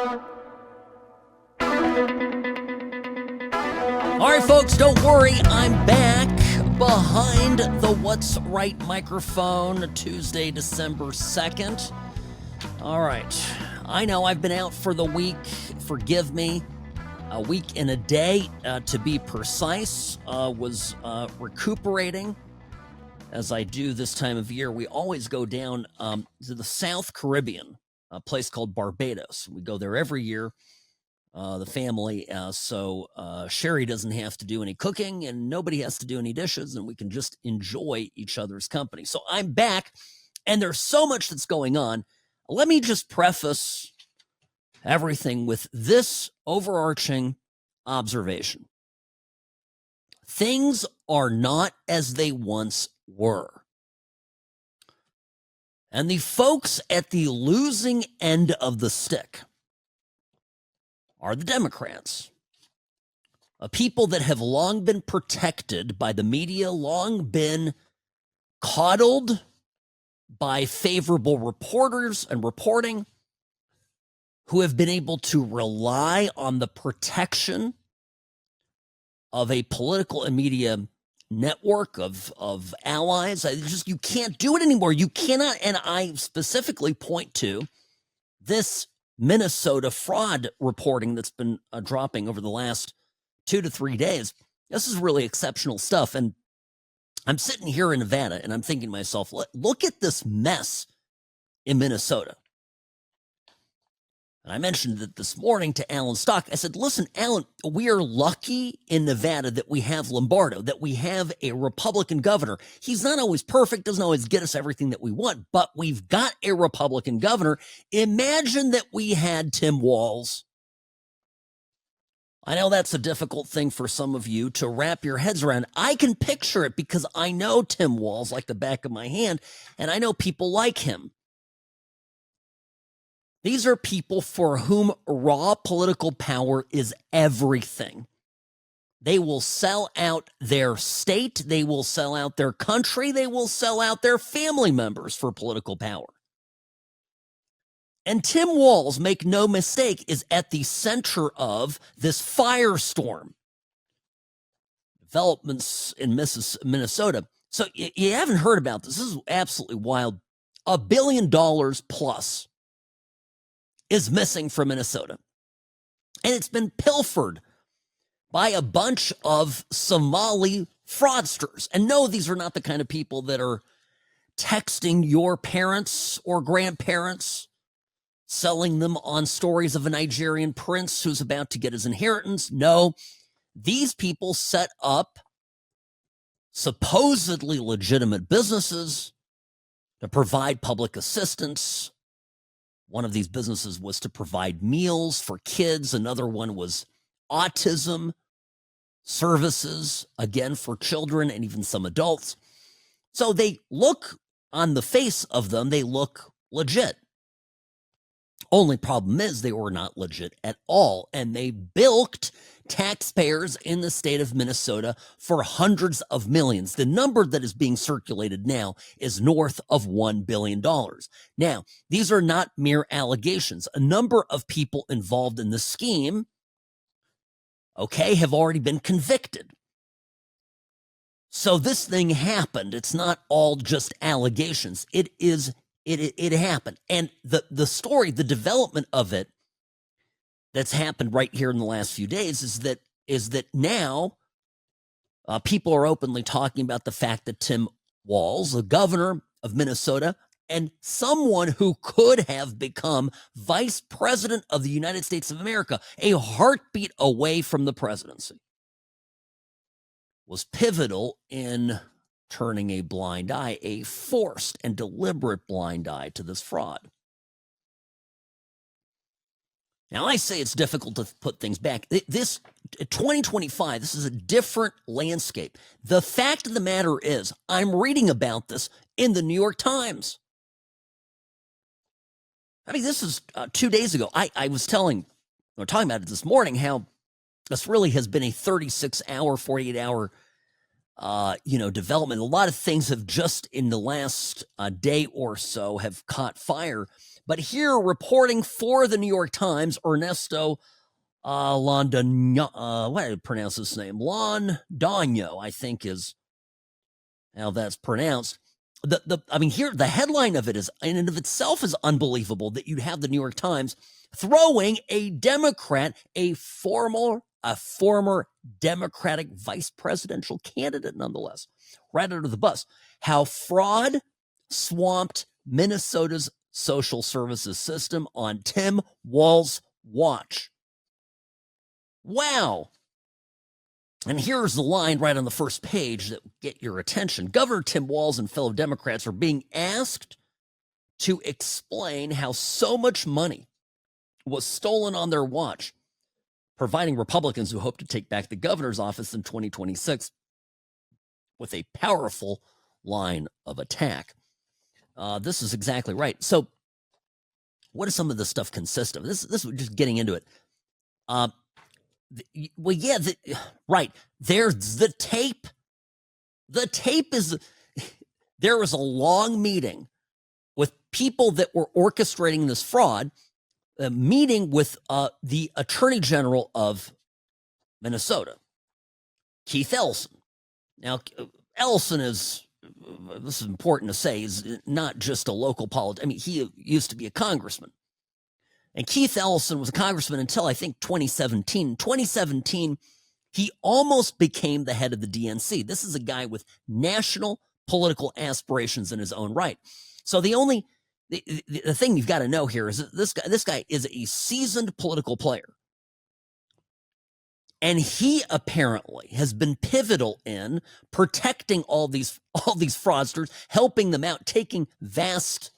All right, folks, don't worry. I'm back behind the What's Right microphone, Tuesday, December 2nd. All right. I know I've been out for the week. Forgive me. A week and a day, to be precise. Was recuperating, as I do this time of year. We always go down to the South Caribbean, a place called Barbados. We go there every year. The family, so Sherry doesn't have to do any cooking and nobody has to do any dishes, and we can just enjoy each other's company. So I'm back, and there's so much that's going on. Let me just preface everything with this overarching observation. Things are not as they once were. And the folks at the losing end of the stick are the Democrats, a people that have long been protected by the media, long been coddled by favorable reporters and reporting, who have been able to rely on the protection of a political and media network of allies. You can't do it anymore. You cannot, and I specifically point to this Minnesota fraud reporting that's been dropping over the last 2 to 3 days. This is really exceptional stuff. And I'm sitting here in Nevada and I'm thinking to myself, look at this mess in Minnesota. And I mentioned it this morning to Alan Stock. I said, listen, Alan, we are lucky in Nevada that we have Lombardo, that we have a Republican governor. He's not always perfect, doesn't always get us everything that we want, but we've got a Republican governor. Imagine that we had Tim Walz. I know that's a difficult thing for some of you to wrap your heads around. I can picture it because I know Tim Walz like the back of my hand, and I know people like him. These are people for whom raw political power is everything. They will sell out their state. They will sell out their country. They will sell out their family members for political power. And Tim Walz, make no mistake, is at the center of this firestorm. Developments in Minnesota. So you haven't heard about this. This is absolutely wild. $1 billion plus is missing from Minnesota. And it's been pilfered by a bunch of Somali fraudsters. And no, these are not the kind of people that are texting your parents or grandparents, selling them on stories of a Nigerian prince who's about to get his inheritance. No, these people set up supposedly legitimate businesses to provide public assistance. One of these businesses was to provide meals for kids. Another one was autism services, again, for children and even some adults. So they look, on the face of them, they look legit. Only problem is they were not legit at all, and they bilked taxpayers in the state of Minnesota for hundreds of millions. The number that is being circulated now is north of $1 billion. Now, these are not mere allegations. A number of people involved in the scheme, have already been convicted. So this thing happened. It's not all just allegations. It happened. And the story, the development of it that's happened right here in the last few days is that now people are openly talking about the fact that Tim Walz, the governor of Minnesota, and someone who could have become vice president of the United States of America, a heartbeat away from the presidency, was pivotal in turning a blind eye, a forced and deliberate blind eye to this fraud. Now, I say it's difficult to put things back. This 2025, this is a different landscape. The fact of the matter is, I'm reading about this in the New York Times. I mean, this is 2 days ago. I was talking about it this morning, how this really has been a 36-hour, 48-hour development. A lot of things have just in the last day or so have caught fire. But here, reporting for the New York Times, Ernesto Londano, what do I pronounce his name? Londano, I think is how that's pronounced. I mean, here, the headline of it is, in and of itself, is unbelievable that you'd have the New York Times throwing a Democrat, a former Democratic vice presidential candidate, nonetheless, right under the bus. How fraud swamped Minnesota's social services system on Tim Walz watch. Wow. And here's the line right on the first page that will get your attention. Governor Tim Walz and fellow Democrats are being asked to explain how so much money was stolen on their watch, providing Republicans who hope to take back the governor's office in 2026 with a powerful line of attack. This is exactly right. So what does some of this stuff consist of? This is just getting into it. Well, yeah, right. There's the tape. The tape is, there was a long meeting with people that were orchestrating this fraud, a meeting with the Attorney General of Minnesota, Keith Ellison. Now, Ellison is, this is important to say, is not just a local politician. I mean, he used to be a congressman. And Keith Ellison was a congressman until, I think, 2017. In 2017, he almost became the head of the DNC. This is a guy with national political aspirations in his own right. So the thing you've got to know here is that this guy is a seasoned political player. And he apparently has been pivotal in protecting all these fraudsters, helping them out, taking vast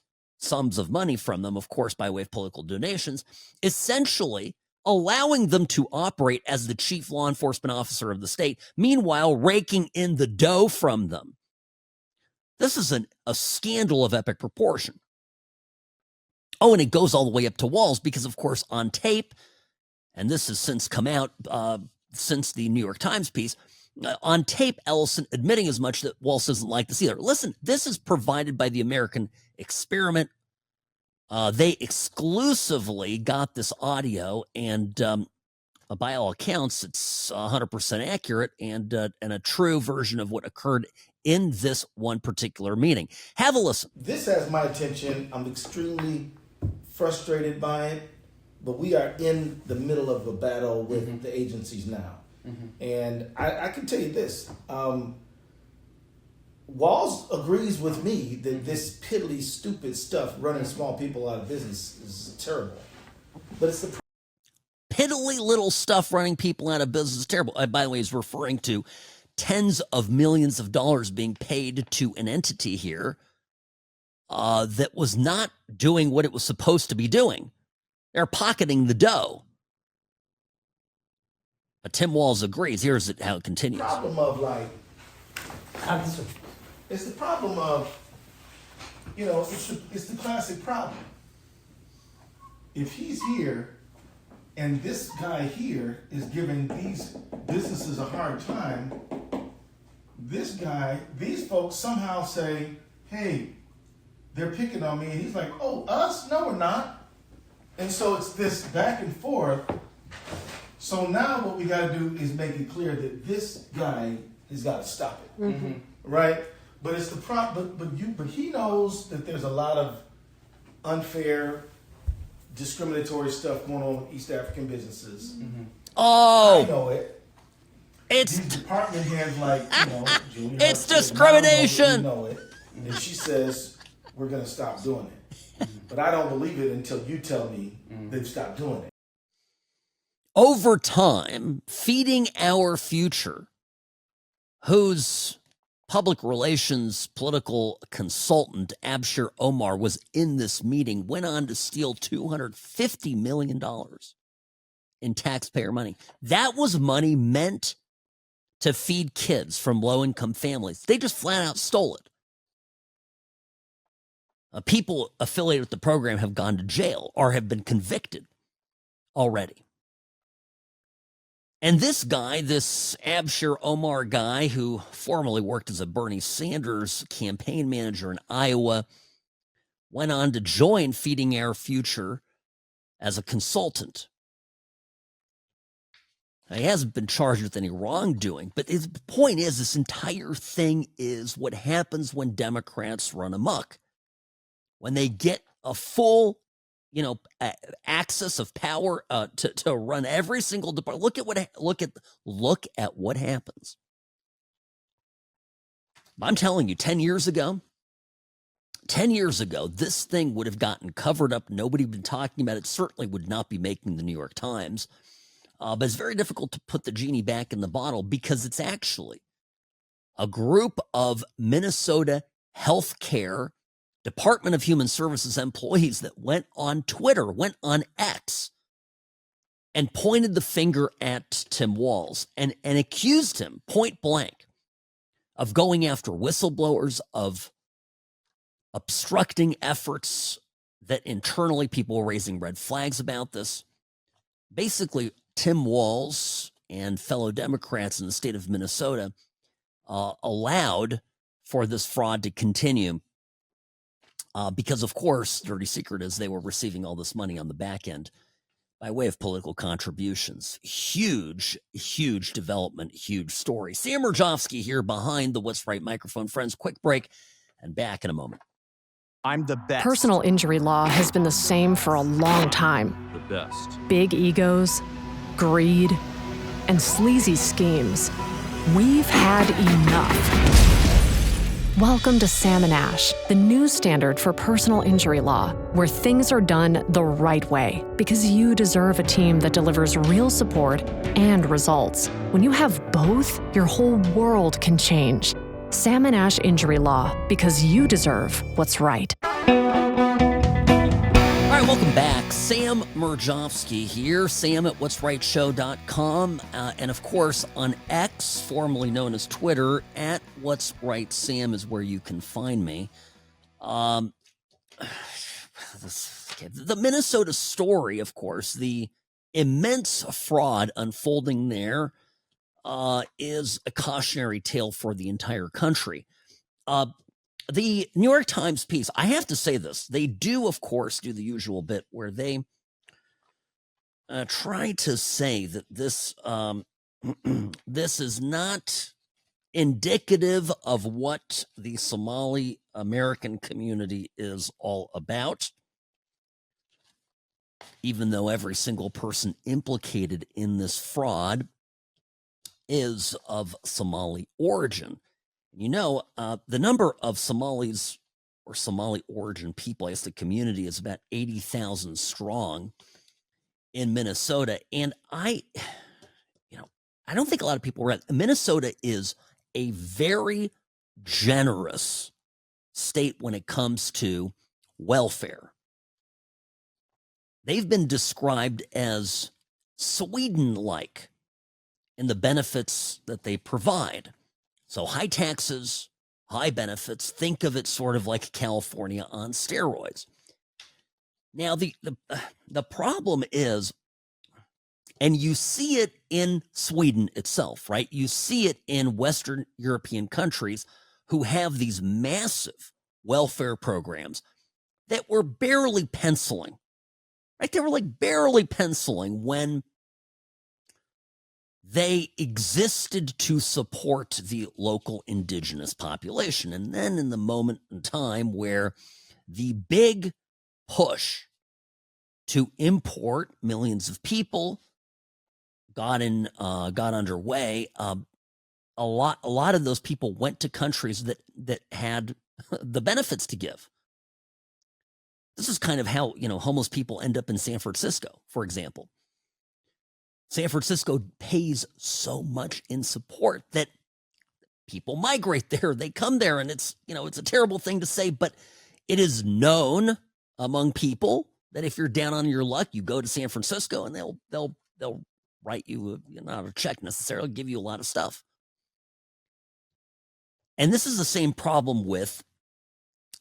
sums of money from them, of course, by way of political donations, essentially allowing them to operate as the chief law enforcement officer of the state, meanwhile raking in the dough from them. This is a scandal of epic proportion. Oh, and it goes all the way up to Walz because, of course, on tape, and this has since come out since the New York Times piece, on tape, Ellison admitting as much that Walz doesn't like this either. Listen, this is provided by the American Experiment. They exclusively got this audio, and by all accounts, it's 100% accurate and a true version of what occurred in this one particular meeting. Have a listen. This has my attention. I'm extremely frustrated by it, but we are in the middle of a battle with the agencies now. And I can tell you this, Walz agrees with me that this piddly, stupid stuff running small people out of business is terrible. But it's the piddly little stuff running people out of business is terrible. By the way, he's referring to tens of millions of dollars being paid to an entity here that was not doing what it was supposed to be doing. They're pocketing the dough. But Tim Walz agrees. Here's how it continues. Problem of it's the problem of, it's the classic problem. If he's here and this guy here is giving these businesses a hard time, these folks somehow say, hey, they're picking on me. And he's like, oh, us? No, we're not. And so it's this back and forth. So now what we got to do is make it clear that this guy has got to stop it, right? But it's the problem. But he knows that there's a lot of unfair, discriminatory stuff going on with East African businesses. Oh, I know it. It's these department heads, like Julia, it's discrimination. You know it, and she says we're going to stop doing it. But I don't believe it until you tell me they've stopped doing it. Over time, Feeding Our Future, whose public relations political consultant, Abshir Omar, was in this meeting, went on to steal $250 million in taxpayer money. That was money meant to feed kids from low-income families. They just flat out stole it. People affiliated with the program have gone to jail or have been convicted already. And this guy, this Abshir Omar guy, who formerly worked as a Bernie Sanders campaign manager in Iowa, went on to join Feeding Our Future as a consultant. Now, he hasn't been charged with any wrongdoing, but the point is, this entire thing is what happens when Democrats run amok. When they get a full, access of power to run every single department. Look at what happens. I'm telling you, 10 years ago, this thing would have gotten covered up. Nobody would have been talking about it. Certainly would not be making the New York Times. But it's very difficult to put the genie back in the bottle because it's actually a group of Minnesota healthcare Department of Human Services employees that went on Twitter, went on X, and pointed the finger at Tim Walz and accused him point blank of going after whistleblowers, of obstructing efforts that internally people were raising red flags about this. Basically, Tim Walz and fellow Democrats in the state of Minnesota allowed for this fraud to continue because, of course, dirty secret is they were receiving all this money on the back end by way of political contributions. Huge, huge development, huge story. Sam Mirejovsky here behind the What's Right microphone. Friends, quick break and back in a moment. I'm the best. Personal injury law has been the same for a long time. The best. Big egos, greed, and sleazy schemes. We've had enough. Welcome to Sam and Ash, the new standard for personal injury law, where things are done the right way, because you deserve a team that delivers real support and results. When you have both, your whole world can change. Sam and Ash Injury Law, because you deserve what's right. All right, welcome back. Sam Mirejovsky here, Sam at what'srightshow.com, and of course on X, formerly known as Twitter, at What's Right Sam is where you can find me. The Minnesota story, of course, the immense fraud unfolding there is a cautionary tale for the entire country. The New York Times piece, I have to say this, they do, of course, do the usual bit where they try to say that this this is not indicative of what the Somali American community is all about, even though every single person implicated in this fraud is of Somali origin. You know, the number of Somalis or Somali origin people, I guess the community is about 80,000 strong in Minnesota. And I don't think a lot of people read Minnesota is a very generous state when it comes to welfare. They've been described as Sweden-like in the benefits that they provide. So high taxes, high benefits, think of it sort of like California on steroids. Now, the problem is, and you see it in Sweden itself, right? You see it in Western European countries who have these massive welfare programs that were barely penciling, right? They were like barely penciling when they existed to support the local indigenous population. And then in the moment in time where the big push to import millions of people got underway, a lot of those people went to countries that had the benefits to give. This is kind of how, homeless people end up in San Francisco, for example. San Francisco pays so much in support that people migrate there. They come there, and it's a terrible thing to say, but it is known among people that if you're down on your luck, you go to San Francisco, and they'll write you not a check necessarily, give you a lot of stuff. And this is the same problem with,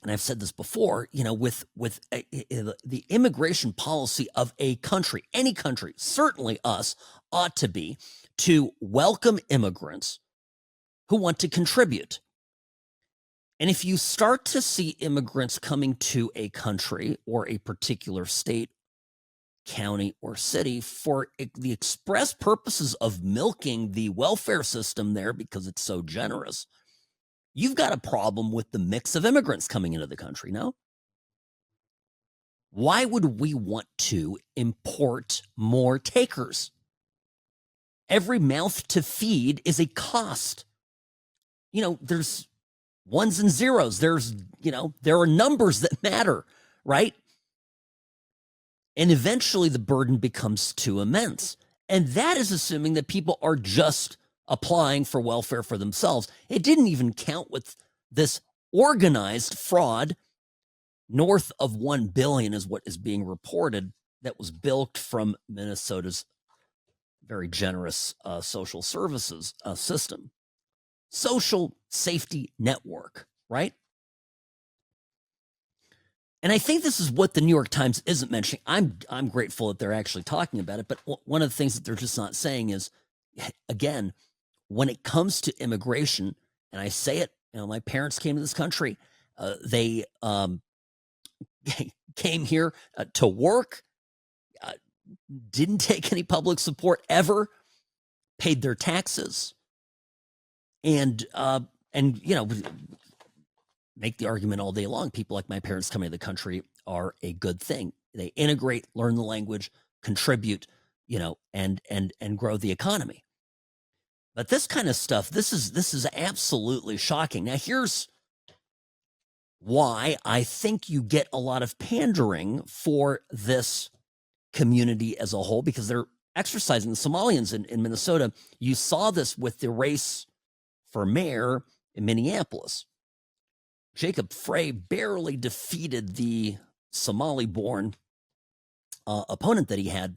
and I've said this before, with the immigration policy of a country, any country, certainly us, ought to be to welcome immigrants who want to contribute. And if you start to see immigrants coming to a country or a particular state, county, or city for the express purposes of milking the welfare system there because it's so generous, you've got a problem with the mix of immigrants coming into the country, no? Why would we want to import more takers? Every mouth to feed is a cost. There's ones and zeros. There are numbers that matter, right? And eventually the burden becomes too immense. And that is assuming that people are just applying for welfare for themselves. It didn't even count with this organized fraud. North of 1 billion is what is being reported that was bilked from Minnesota's very generous social services system. Social safety network, right? And I think this is what the New York Times isn't mentioning. I'm grateful that they're actually talking about it, but one of the things that they're just not saying is, again, when it comes to immigration, and I say it, my parents came to this country. They came here to work, didn't take any public support ever, paid their taxes, and make the argument all day long. People like my parents coming to the country are a good thing. They integrate, learn the language, contribute, and grow the economy. But this kind of stuff, this is absolutely shocking. Now, here's why I think you get a lot of pandering for this community as a whole, because they're exercising the Somalians in Minnesota. You saw this with the race for mayor in Minneapolis. Jacob Frey barely defeated the Somali-born opponent that he had,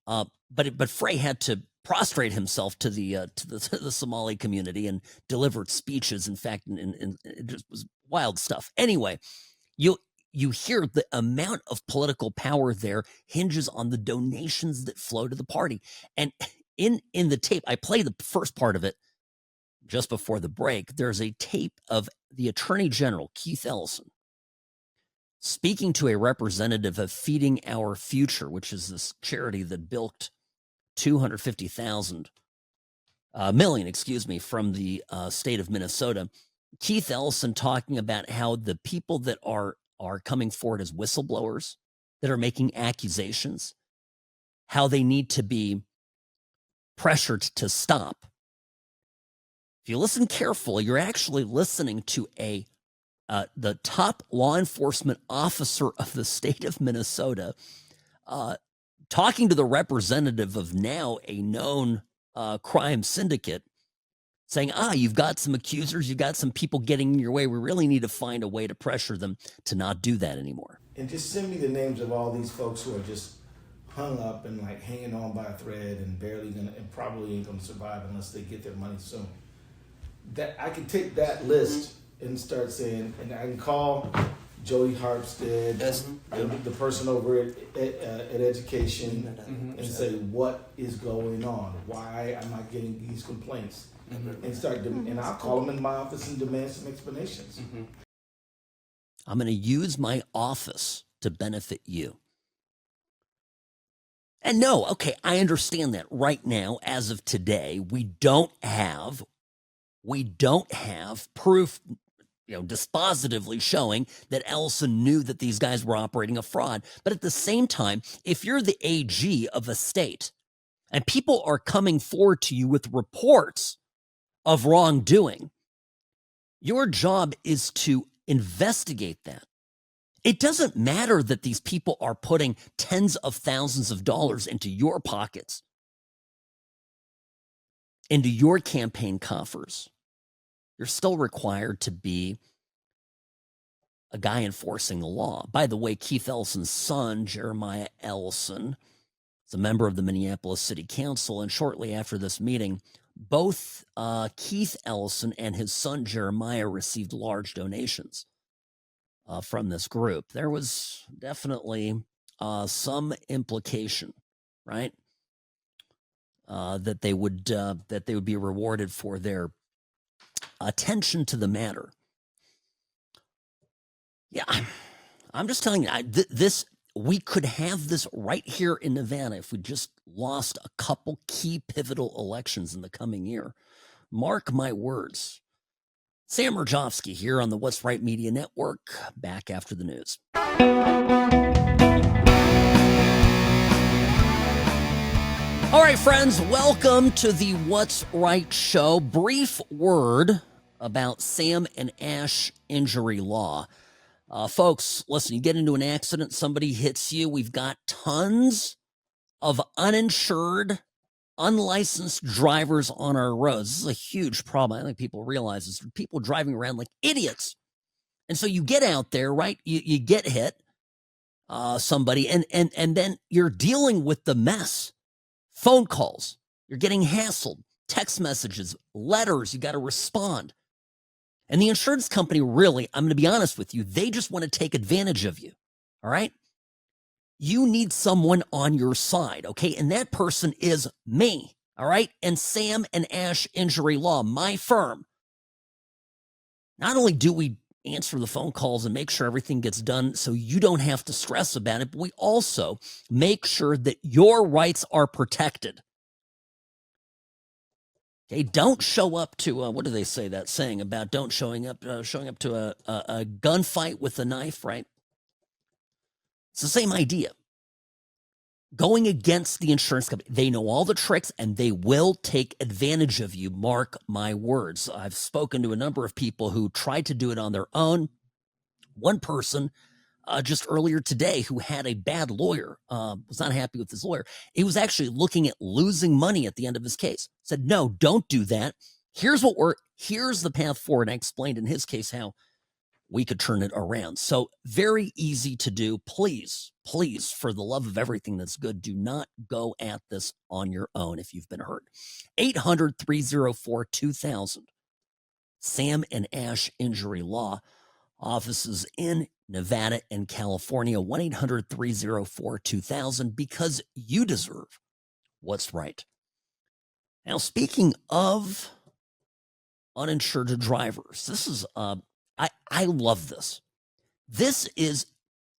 but Frey had to prostrate himself to the Somali community and delivered speeches. In fact, and it just was wild stuff. Anyway, you hear the amount of political power there hinges on the donations that flow to the party. And in the tape, I played the first part of it just before the break. There's a tape of the Attorney General, Keith Ellison, speaking to a representative of Feeding Our Future, which is this charity that bilked $250 million, from the state of Minnesota. Keith Ellison talking about how the people that are coming forward as whistleblowers, that are making accusations, how they need to be pressured to stop. If you listen carefully, you're actually listening to the top law enforcement officer of the state of Minnesota talking to the representative of now a known crime syndicate, saying, you've got some accusers, you've got some people getting in your way. We really need to find a way to pressure them to not do that anymore. And just send me the names of all these folks who are just hung up and like hanging on by a thread and probably ain't gonna survive unless they get their money soon. That I can take that list and start saying, and I can call Jody Harpstead, the person over at education, and say, what is going on? Why am I getting these complaints? And I'll call them in my office and demand some explanations. I'm going to use my office to benefit you. And no, okay, I understand that right now, as of today, we don't have proof, dispositively showing that Ellison knew that these guys were operating a fraud. But at the same time, if you're the AG of a state and people are coming forward to you with reports of wrongdoing, your job is to investigate that. It doesn't matter that these people are putting tens of thousands of dollars into your pockets, into your campaign coffers. You're still required to be a guy enforcing the law. By the way, Keith Ellison's son, Jeremiah Ellison, is a member of the Minneapolis City Council, and shortly after this meeting, both Keith Ellison and his son Jeremiah received large donations from this group. There was definitely some implication, right, that they would be rewarded for their attention to the matter. Yeah, I'm just telling you, this we could have this right here in Nevada if we just lost a couple key pivotal elections in the coming year. Mark my words. Sam Mirejovsky here on the What's Right Media Network, back after the news. All right, friends, welcome to the What's Right show. Brief word about Sam and Ash injury law. Folks, listen, you get into an accident, somebody hits you. We've got tons of uninsured, unlicensed drivers on our roads. This is a huge problem. I think people realize this. People driving around like idiots. And so you get out there, right? You get hit, somebody, and then you're dealing with the mess. Phone calls, you're getting hassled, text messages, letters, you got to respond. And the insurance company, really, I'm going to be honest with you, they just want to take advantage of you, all right? You need someone on your side, okay? And that person is me, all right? And Sam and Ash Injury Law, my firm. Not only do we answer the phone calls and make sure everything gets done so you don't have to stress about it, but we also make sure that your rights are protected. Okay, don't show up to, what do they say, that saying about don't showing up to a gunfight with a knife, right? It's the same idea. Going against the insurance company. They know all the tricks and they will take advantage of you. Mark my words. I've spoken to a number of people who tried to do it on their own. One person just earlier today who had a bad lawyer, was not happy with his lawyer. He was actually looking at losing money at the end of his case. Said, no, don't do that. Here's the path forward. I explained in his case how we could turn it around. So very easy to do. Please, for the love of everything that's good, do not go at this on your own if you've been hurt. 800-304-2000. Sam and Ash Injury Law. Offices in Nevada and California. 1-800-304-2000, because you deserve what's right. Now, speaking of uninsured drivers, this is I love this. This is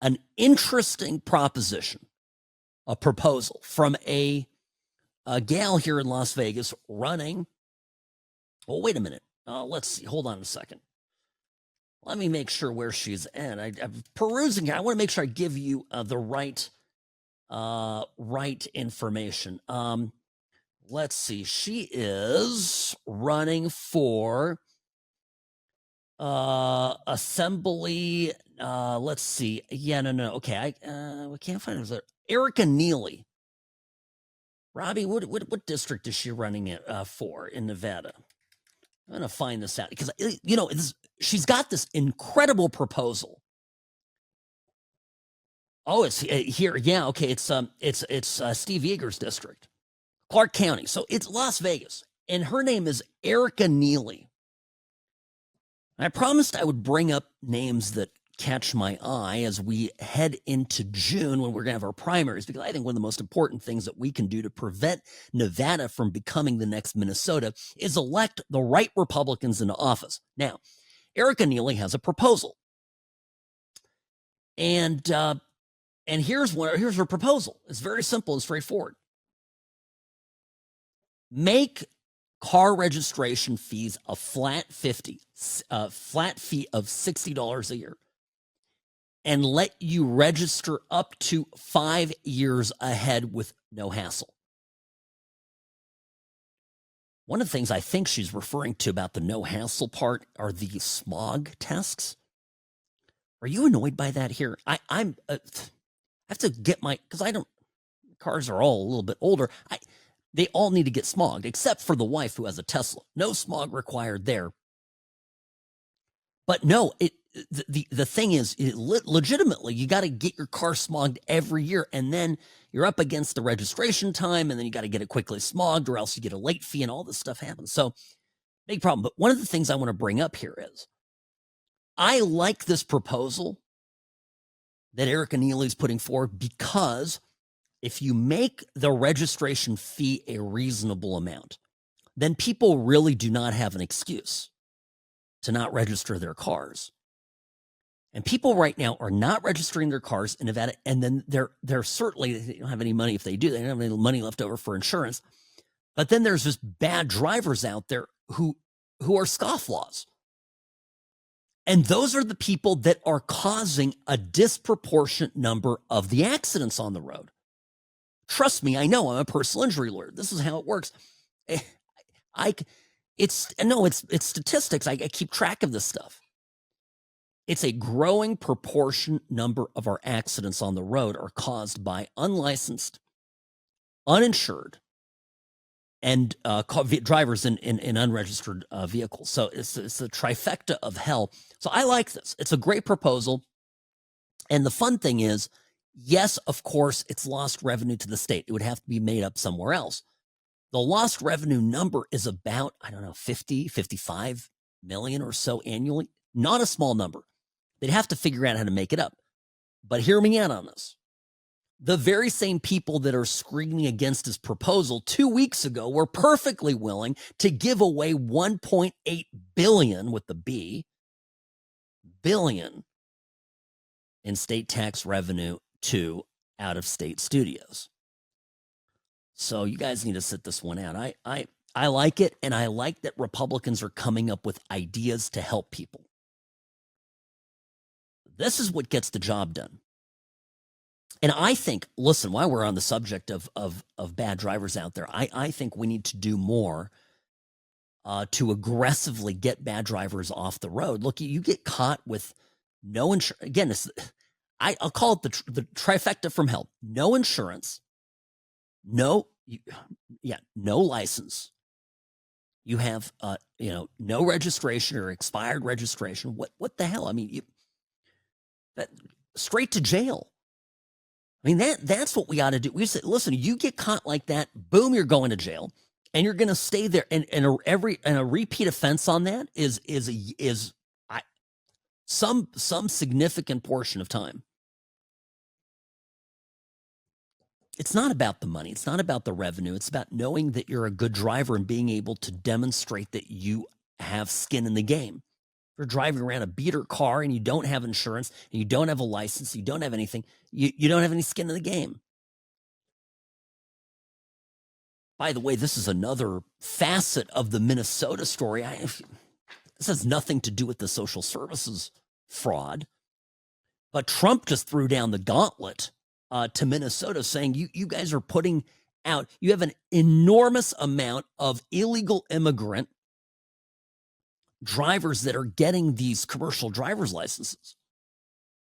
an interesting proposition, a proposal from a gal here in Las Vegas running. Oh, wait a minute. Let's see. Hold on a second. Let me make sure where she's at. I'm perusing here. I want to make sure I give you the right information. Let's see. She is running for assembly. Let's see. Yeah, no. Okay, we can't find it. Erica Neely. Robbie, what district is she running it for in Nevada? I'm gonna find this out because she's got this incredible proposal. Oh, it's here. Yeah, okay. It's Steve Yeager's district, Clark County. So it's Las Vegas, and her name is Erica Neely. I promised I would bring up names that catch my eye as we head into June when we're going to have our primaries, because I think one of the most important things that we can do to prevent Nevada from becoming the next Minnesota is elect the right Republicans into office. Now, Erica Neely has a proposal. And here's her proposal. It's very simple and straightforward. Make car registration fees a flat fee of $60 a year, and let you register up to 5 years ahead with no hassle. One of the things I think she's referring to about the no hassle part are the smog tests. Are you annoyed by that here? I have to get cars are all a little bit older. They all need to get smogged, except for the wife who has a Tesla. No smog required there. But no, the thing is, legitimately, you got to get your car smogged every year, and then you're up against the registration time, and then you got to get it quickly smogged, or else you get a late fee, and all this stuff happens. So, big problem. But one of the things I want to bring up here is, I like this proposal that Erica Neely's putting forward, because if you make the registration fee a reasonable amount, then people really do not have an excuse to not register their cars. And people right now are not registering their cars in Nevada, and then they're certainly, they don't have any money. If they do, they don't have any money left over for insurance. But then there's just bad drivers out there who are scofflaws. And those are the people that are causing a disproportionate number of the accidents on the road. Trust me, I know. I'm a personal injury lawyer. This is how it works. It's statistics. I keep track of this stuff. It's a growing proportion number of our accidents on the road are caused by unlicensed, uninsured, and drivers in unregistered vehicles. So it's a trifecta of hell. So I like this. It's a great proposal. And the fun thing is, yes, of course, it's lost revenue to the state. It would have to be made up somewhere else. The lost revenue number is about, 50, 55 million or so annually. Not a small number. They'd have to figure out how to make it up. But hear me out on this. The very same people that are screaming against his proposal 2 weeks ago were perfectly willing to give away 1.8 billion with the B, billion in state tax revenue to out-of-state studios. So you guys need to sit this one out. I like it, and I like that Republicans are coming up with ideas to help people. This is what gets the job done. And I think, listen, while we're on the subject of bad drivers out there, I think we need to do more to aggressively get bad drivers off the road. Look, you get caught with no insurance. Again, I'll call it the trifecta from hell. No insurance, no license. You have no registration or expired registration. What the hell? I mean, straight to jail. I mean, that's what we ought to do. We say, listen, you get caught like that, boom, you're going to jail, and you're going to stay there. And a repeat offense on that is some significant portion of time. It's not about the money. It's not about the revenue. It's about knowing that you're a good driver and being able to demonstrate that you have skin in the game. If you're driving around a beater car and you don't have insurance, and you don't have a license, you don't have anything, you don't have any skin in the game. By the way, this is another facet of the Minnesota story. This has nothing to do with the social services fraud, but Trump just threw down the gauntlet to Minnesota saying, you guys are putting out, you have an enormous amount of illegal immigrant drivers that are getting these commercial driver's licenses.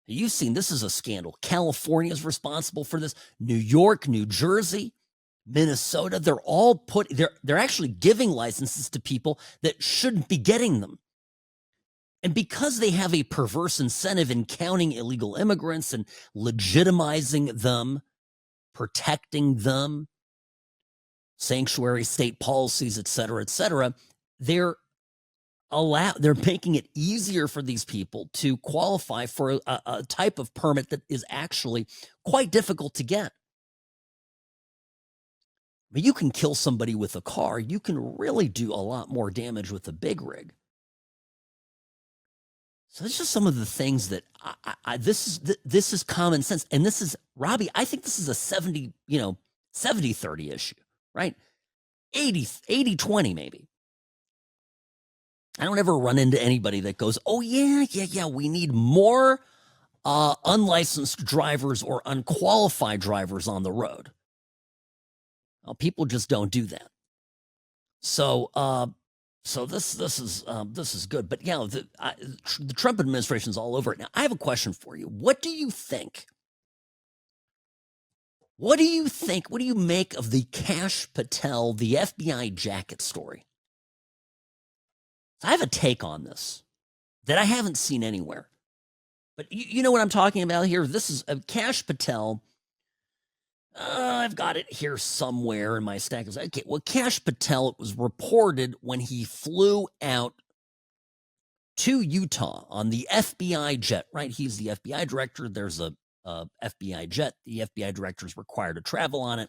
You've seen, this is a scandal. California is responsible for this. New York, New Jersey, Minnesota, they're actually giving licenses to people that shouldn't be getting them. And because they have a perverse incentive in counting illegal immigrants and legitimizing them, protecting them, sanctuary state policies, et cetera, they're making it easier for these people to qualify for a type of permit that is actually quite difficult to get. I mean, you can kill somebody with a car. You can really do a lot more damage with a big rig. So this is just some of the things that this is common sense. And this is, Robbie, I think this is a 70-30 issue, right? 80-20 maybe. I don't ever run into anybody that goes, oh, yeah, we need more unlicensed drivers or unqualified drivers on the road. Well, people just don't do that. So this is good. But yeah, the Trump administration's all over it. Now, I have a question for you. What do you think? What do you make of the Kash Patel, the FBI jacket story? I have a take on this that I haven't seen anywhere. But you know what I'm talking about here? This is Kash Patel. I've got it here somewhere in my stack. Okay, well, Kash Patel, it was reported when he flew out to Utah on the FBI jet, right? He's the FBI director. There's a FBI jet. The FBI director is required to travel on it.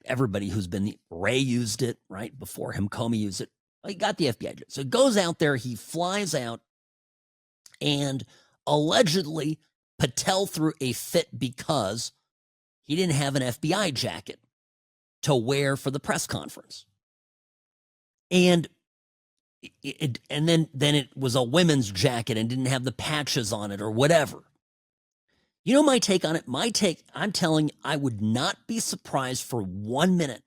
Everybody who's been, Ray used it, right? Before him, Comey used it. He got the FBI jet. So he goes out there, he flies out And allegedly, Patel threw a fit because he didn't have an FBI jacket to wear for the press conference. And then it was a women's jacket and didn't have the patches on it or whatever. You know my take on it? My take, I'm telling you, I would not be surprised for 1 minute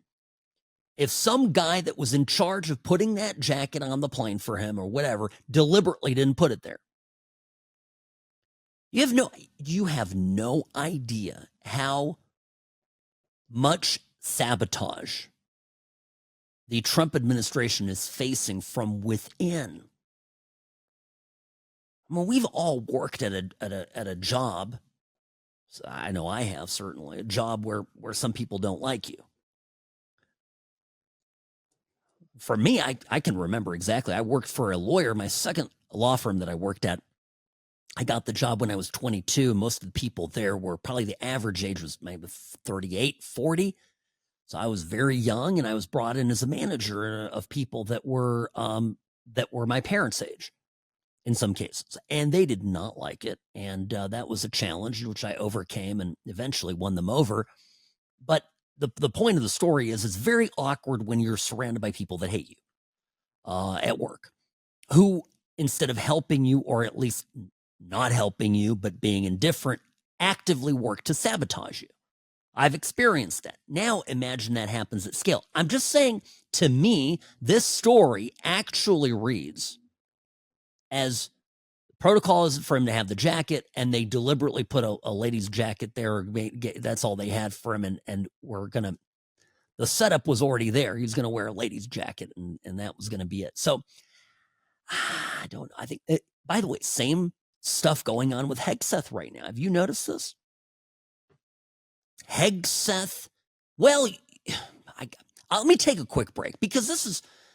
if some guy that was in charge of putting that jacket on the plane for him or whatever deliberately didn't put it there. You have no idea how much sabotage the Trump administration is facing from within. I mean, we've all worked at a job. I know I have, certainly, a job where some people don't like you. For me, I can remember exactly. I worked for a lawyer, my second law firm that I worked at. I got the job when I was 22. Most of the people there were probably the average age was maybe 38, 40. So I was very young, and I was brought in as a manager of people that were my parents' age in some cases. And they did not like it. And that was a challenge, which I overcame and eventually won them over. But the point of the story is it's very awkward when you're surrounded by people that hate you at work, who instead of helping you, or at least not helping you, but being indifferent, actively work to sabotage you. I've experienced that. Now imagine that happens at scale. I'm just saying, to me, this story actually reads as protocol is for him to have the jacket, and they deliberately put a lady's jacket there. That's all they had for him, and the setup was already there. He was going to wear a lady's jacket, and that was going to be it. So, by the way, same stuff going on with Hegseth right now. Have you noticed this? Hegseth. Well, let me take a quick break, because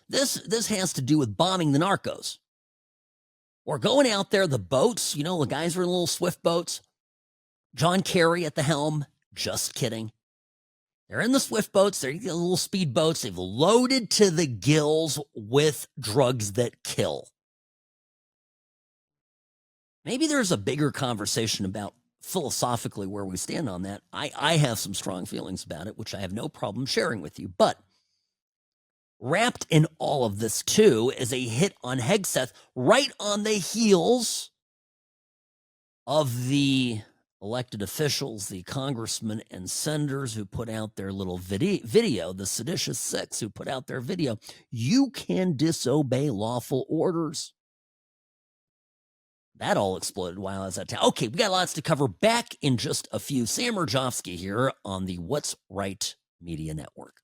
this has to do with bombing the narcos. We're going out there, the boats, the guys are in little swift boats. John Kerry at the helm. Just kidding. They're in the swift boats. They're little speed boats. They've loaded to the gills with drugs that kill. Maybe there's a bigger conversation about philosophically where we stand on that. I have some strong feelings about it, which I have no problem sharing with you. But wrapped in all of this, too, is a hit on Hegseth right on the heels of the elected officials, the congressmen and senators who put out their little video, the seditious six who put out their video. You can disobey lawful orders. That all exploded while I was at town. Okay, we got lots to cover. Back in just a few. Sam Mirejovsky here on the What's Right Media Network.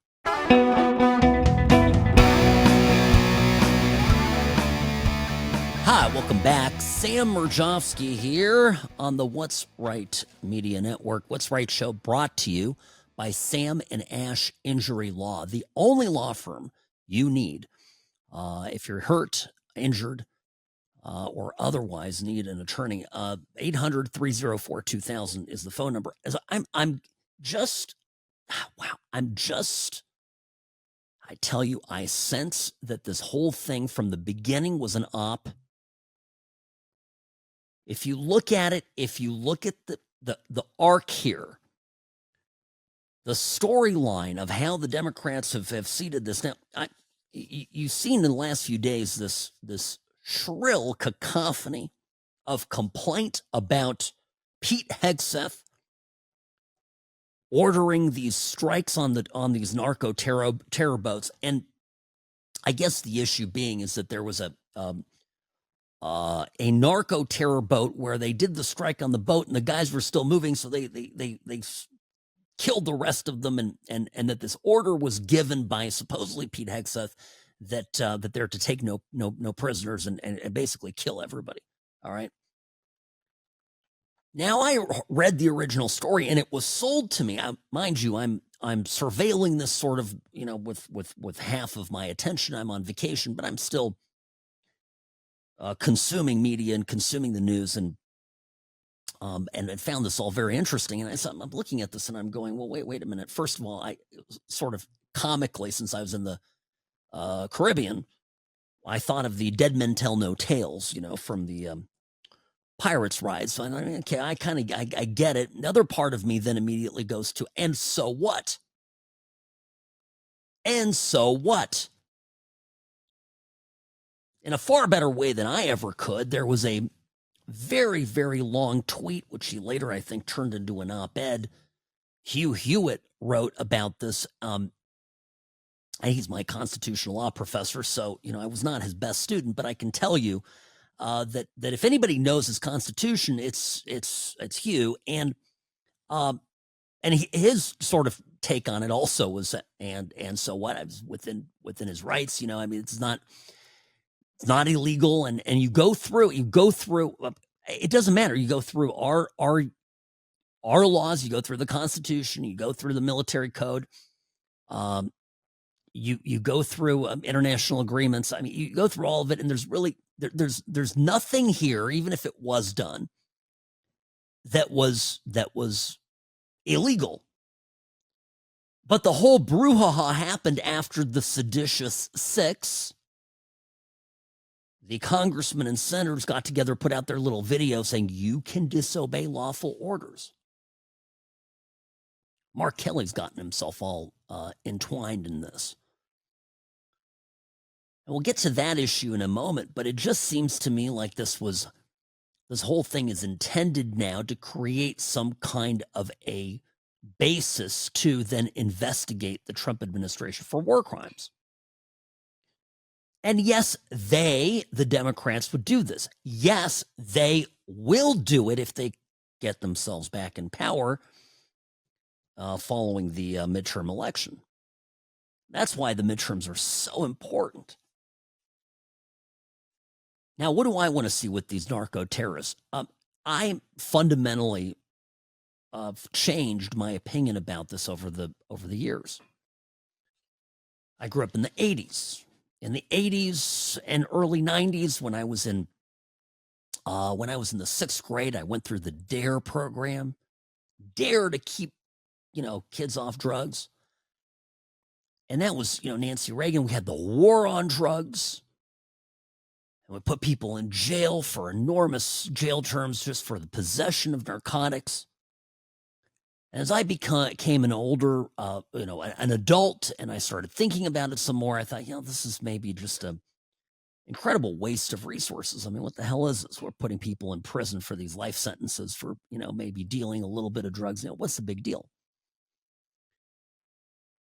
Hi, welcome back. Sam Mirejovsky here on the What's Right Media Network. What's Right show brought to you by Sam and Ash Injury Law, the only law firm you need if you're hurt, injured, or otherwise need an attorney. 800-304-2000 is the phone number. I tell you, I sense that this whole thing from the beginning was an op. If you look at it, if you look at the arc here, the storyline of how the Democrats have seeded this. Now, you've seen in the last few days this shrill cacophony of complaint about Pete Hegseth ordering these strikes on these narco terror boats. And I guess the issue being is that there was a narco terror boat where they did the strike on the boat and the guys were still moving, so they killed the rest of them, and that this order was given by supposedly Pete Hegseth that they're to take no prisoners and basically kill everybody. All right. Now, I read the original story and it was sold to me. Mind you, I'm surveilling this sort of, with half of my attention. I'm on vacation, but I'm still consuming media and consuming the news, and I found this all very interesting. And I'm looking at this and I'm going, well, wait a minute. First of all, I sort of comically, since I was in the Caribbean, I thought of the Dead Men Tell No Tales, from the pirates' ride. So I mean, okay, I get it. Another part of me then immediately goes to, and so what? And so what? In a far better way than I ever could, there was a very, very long tweet, which he later, I think, turned into an op-ed. Hugh Hewitt wrote about this. He's my constitutional law professor, so, I was not his best student, but I can tell you that if anybody knows his constitution, it's Hugh. And his sort of take on it also was, and so what? I was within his rights, I mean, it's not illegal, and you go through. It doesn't matter. You go through our laws. You go through the Constitution. You go through the military code. You go through international agreements. I mean, you go through all of it, and there's really there's nothing here, even if it was done, that was illegal. But the whole brouhaha happened after the seditious six. The congressmen and senators got together, put out their little video saying, you can disobey lawful orders. Mark Kelly's gotten himself all entwined in this. And we'll get to that issue in a moment, but it just seems to me like this whole thing is intended now to create some kind of a basis to then investigate the Trump administration for war crimes. And yes, the Democrats, would do this. Yes, they will do it if they get themselves back in power following the midterm election. That's why the midterms are so important. Now, what do I want to see with these narco-terrorists? I fundamentally changed my opinion about this over the years. I grew up in the 80s. In the 80s and early 90s, when I was in the sixth grade, I went through the DARE program. DARE to keep, kids off drugs. And that was, Nancy Reagan. We had the war on drugs. And we put people in jail for enormous jail terms just for the possession of narcotics. And as I became an older, an adult, and I started thinking about it some more, I thought, this is maybe just an incredible waste of resources. I mean, what the hell is this? We're putting people in prison for these life sentences for, maybe dealing a little bit of drugs. What's the big deal?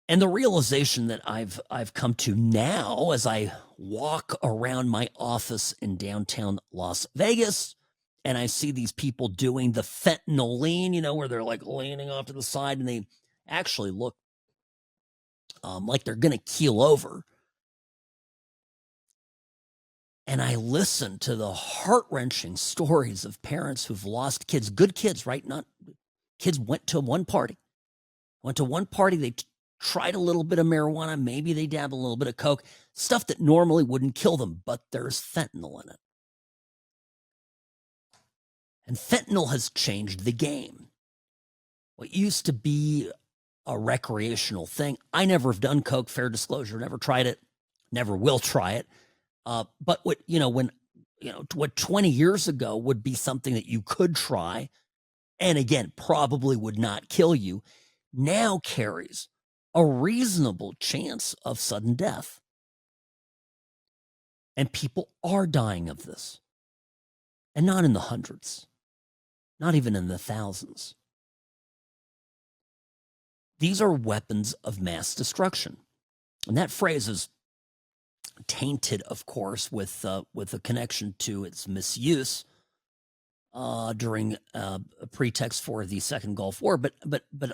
And the realization that I've come to now as I walk around my office in downtown Las Vegas, and I see these people doing the fentanyl lean, where they're like leaning off to the side and they actually look like they're going to keel over. And I listen to the heart-wrenching stories of parents who've lost kids, good kids, right? Not kids went to one party. They tried a little bit of marijuana. Maybe they dabbed a little bit of coke, stuff that normally wouldn't kill them, but there's fentanyl in it. And fentanyl has changed the game. What used to be a recreational thing, I never have done coke, fair disclosure, never tried it, never will try it. But what 20 years ago would be something that you could try, and again, probably would not kill you, now carries a reasonable chance of sudden death. And people are dying of this. And not in the hundreds. Not even in the thousands. These are weapons of mass destruction. And that phrase is tainted, of course, with a connection to its misuse during a pretext for the Second Gulf War. But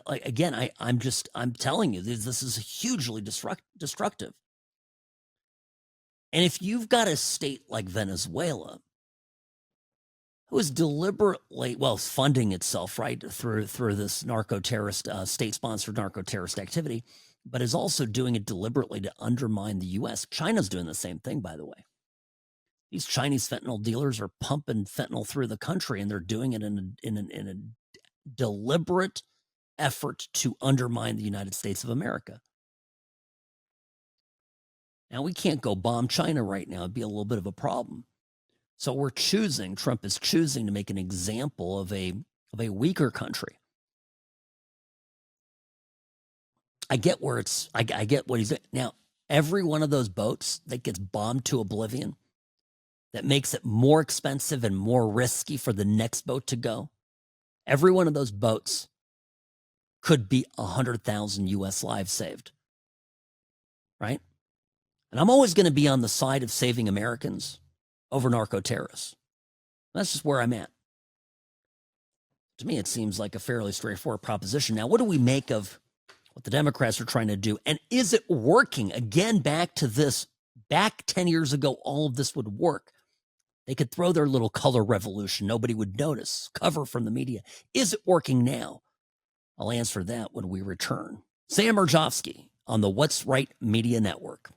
again, I'm telling you, this is hugely destructive. And if you've got a state like Venezuela, who is deliberately, funding itself, right, through this narco-terrorist, state-sponsored narco-terrorist activity, but is also doing it deliberately to undermine the U.S. China's doing the same thing, by the way. These Chinese fentanyl dealers are pumping fentanyl through the country, and they're doing it in a deliberate effort to undermine the United States of America. Now, we can't go bomb China right now. It'd be a little bit of a problem. So Trump is choosing to make an example of a weaker country. I get I get what he's doing. Now, every one of those boats that gets bombed to oblivion, that makes it more expensive and more risky for the next boat to go, every one of those boats could be 100,000 U.S. lives saved, right? And I'm always going to be on the side of saving Americans over narco-terrorists. That's just where I'm at. To me, it seems like a fairly straightforward proposition. Now, what do we make of what the Democrats are trying to do? And is it working? Again, back 10 years ago, all of this would work. They could throw their little color revolution. Nobody would notice. Cover from the media. Is it working now? I'll answer that when we return. Sam Mirejovsky on the What's Right Media Network.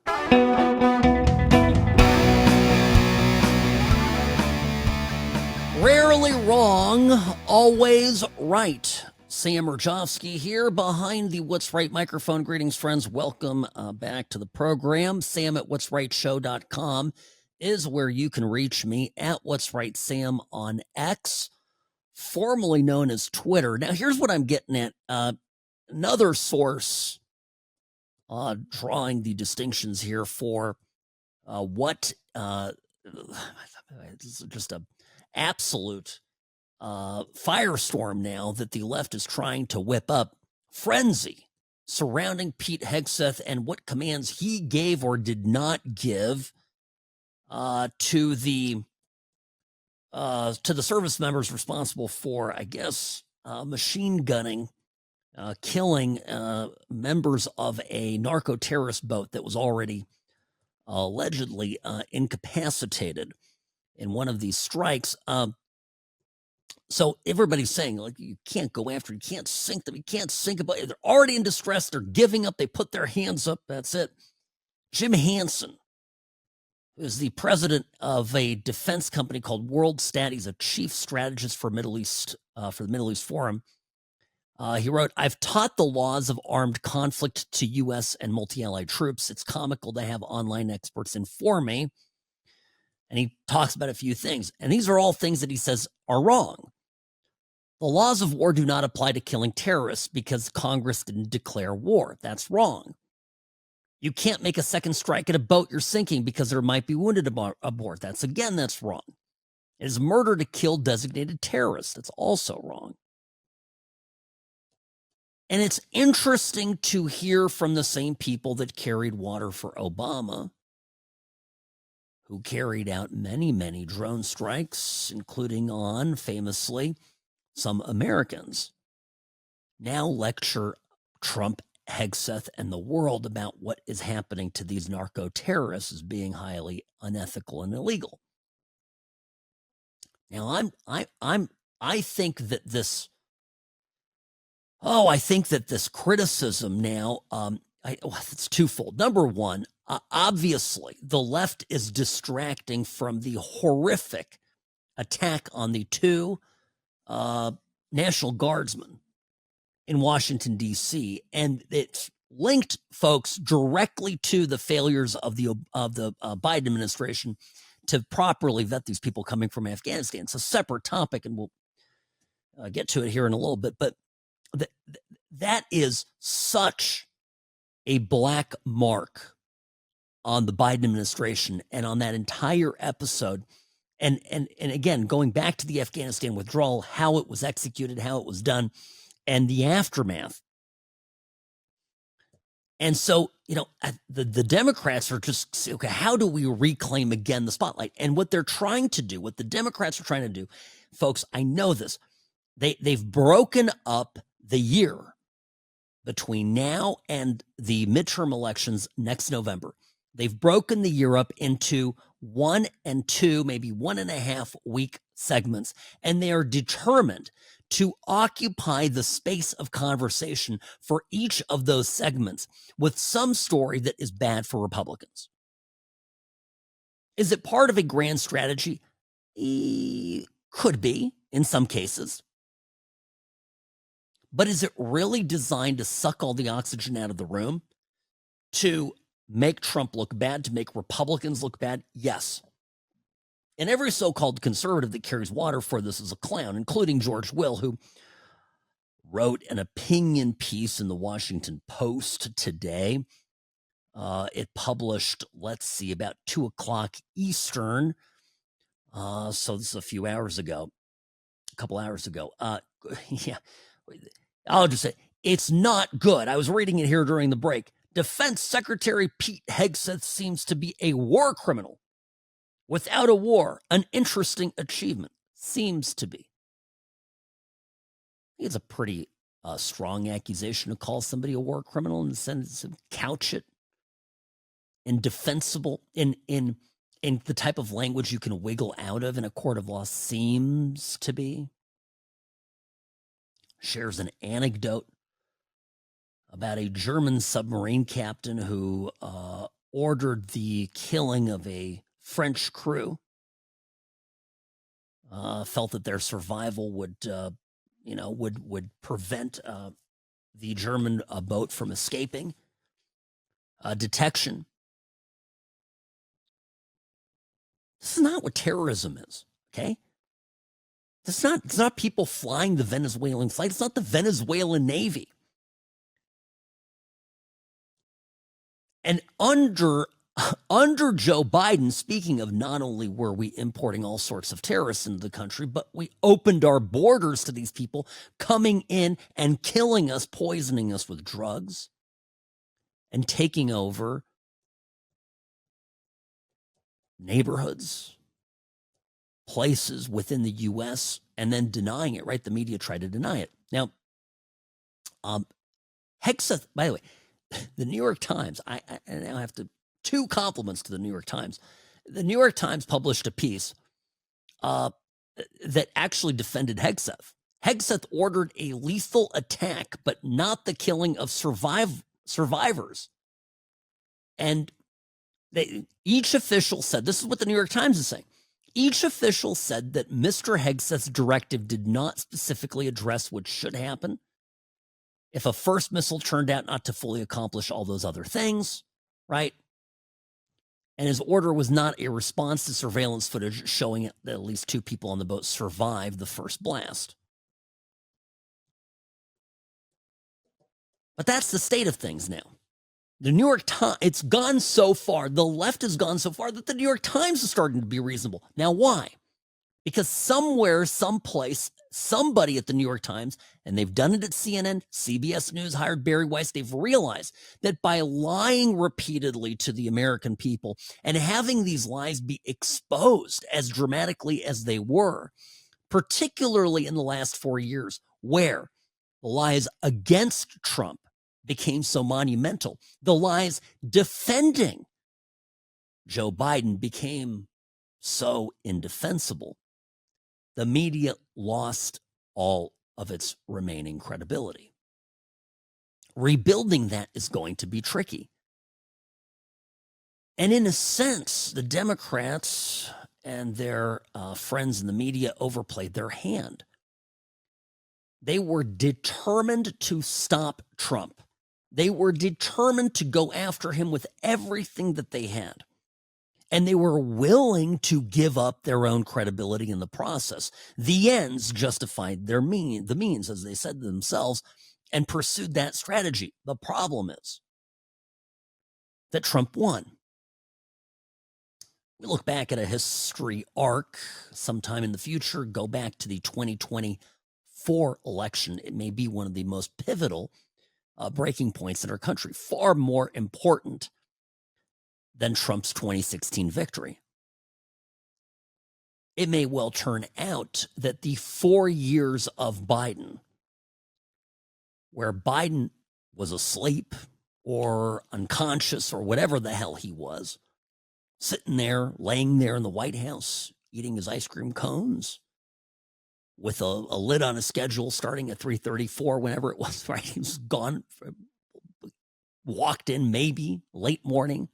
Rarely wrong, always right. Sam Mirejovsky here behind the What's Right microphone. Greetings, friends. Welcome back to the program. Sam at what'srightshow.com is where you can reach me, at What's Right Sam on X, formerly known as Twitter. Now, here's what I'm getting at. Another source drawing the distinctions here for what this is just a absolute firestorm now that the left is trying to whip up. Frenzy surrounding Pete Hegseth and what commands he gave or did not give to the service members responsible for, I guess, machine gunning, killing members of a narco-terrorist boat that was already allegedly incapacitated in one of these strikes. So everybody's saying, like, you can't go after, you can't sink them, you can't sink them. They're already in distress, they're giving up, they put their hands up, that's it. Jim Hansen is the president of a defense company called WorldStat. He's a chief strategist for Middle East, for the Middle East Forum. He wrote, "I've taught the laws of armed conflict to U.S. and multi-allied troops. It's comical to have online experts inform me." And he talks about a few things. And these are all things that he says are wrong. The laws of war do not apply to killing terrorists because Congress didn't declare war. That's wrong. You can't make a second strike at a boat you're sinking because there might be wounded aboard. That's wrong. It is murder to kill designated terrorists. That's also wrong. And it's interesting to hear from the same people that carried water for Obama, who carried out many, many drone strikes, including on, famously, some Americans, now lecture Trump, Hegseth, and the world about what is happening to these narco-terrorists as being highly unethical and illegal. Now, I think that this criticism now, it's twofold. Number one, obviously, the left is distracting from the horrific attack on the two National Guardsmen in Washington, D.C., and it's linked, folks, directly to the failures of the Biden administration to properly vet these people coming from Afghanistan. It's a separate topic, and we'll get to it here in a little bit, but that is such a black mark on the Biden administration and on that entire episode. And again, going back to the Afghanistan withdrawal, how it was executed, how it was done, and the aftermath. And so, the Democrats are just, okay, how do we reclaim again the spotlight? And what they're trying to do, what the Democrats are trying to do, folks, I know this, they've broken up the year between now and the midterm elections next November. They've broken the year up into 1 and 2, maybe 1.5 week segments, and they are determined to occupy the space of conversation for each of those segments with some story that is bad for Republicans. Is it part of a grand strategy? Could be in some cases. But is it really designed to suck all the oxygen out of the room? To make Trump look bad, to make Republicans look bad? Yes. And every so-called conservative that carries water for this is a clown, including George Will, who wrote an opinion piece in the Washington Post today. It published, let's see, about 2 o'clock Eastern. So this is a couple hours ago. Yeah, I'll just say it's not good. I was reading it here during the break. Defense Secretary Pete Hegseth seems to be a war criminal. Without a war, an interesting achievement. Seems to be. I think it's a pretty strong accusation to call somebody a war criminal in the sense of couch it in defensible, in the type of language you can wiggle out of in a court of law. Seems to be. Shares an anecdote about a German submarine captain who ordered the killing of a French crew. Felt that their survival would prevent the German boat from escaping detection. This is not what terrorism is, okay? It's not people flying the Venezuelan flag. It's not the Venezuelan Navy. And under Joe Biden, speaking of, not only were we importing all sorts of terrorists into the country, but we opened our borders to these people coming in and killing us, poisoning us with drugs, and taking over neighborhoods, places within the U.S., and then denying it, right? The media tried to deny it. Now, Hegseth, by the way, the New York Times, I now have to, 2 compliments to the New York Times. The New York Times published a piece that actually defended Hegseth. Hegseth ordered a lethal attack, but not the killing of survivors. And each official said, this is what the New York Times is saying, each official said that Mr. Hegseth's directive did not specifically address what should happen if a first missile turned out not to fully accomplish all those other things, right? And his order was not a response to surveillance footage showing that at least 2 people on the boat survived the first blast. But that's the state of things now. The New York Times, it's gone so far, the left has gone so far that the New York Times is starting to be reasonable. Now, why? Because somewhere, someplace, somebody at the New York Times, and they've done it at CNN, CBS News hired Barry Weiss, they've realized that by lying repeatedly to the American people and having these lies be exposed as dramatically as they were, particularly in the last 4 years, where the lies against Trump became so monumental, the lies defending Joe Biden became so indefensible, the media lost all of its remaining credibility. Rebuilding that is going to be tricky. And in a sense, the Democrats and their friends in the media overplayed their hand. They were determined to stop Trump. They were determined to go after him with everything that they had. And they were willing to give up their own credibility in the process. The ends justified the means, as they said themselves, and pursued that strategy. The problem is that Trump won. We look back at a history arc sometime in the future, go back to the 2024 election. It may be one of the most pivotal breaking points in our country, far more important than Trump's 2016 victory. It may well turn out that the 4 years of Biden, where Biden was asleep or unconscious or whatever the hell he was, sitting there, laying there in the White House, eating his ice cream cones, with a lid on a schedule starting at 3:34, whenever it was, right? He was gone, walked in maybe late morning,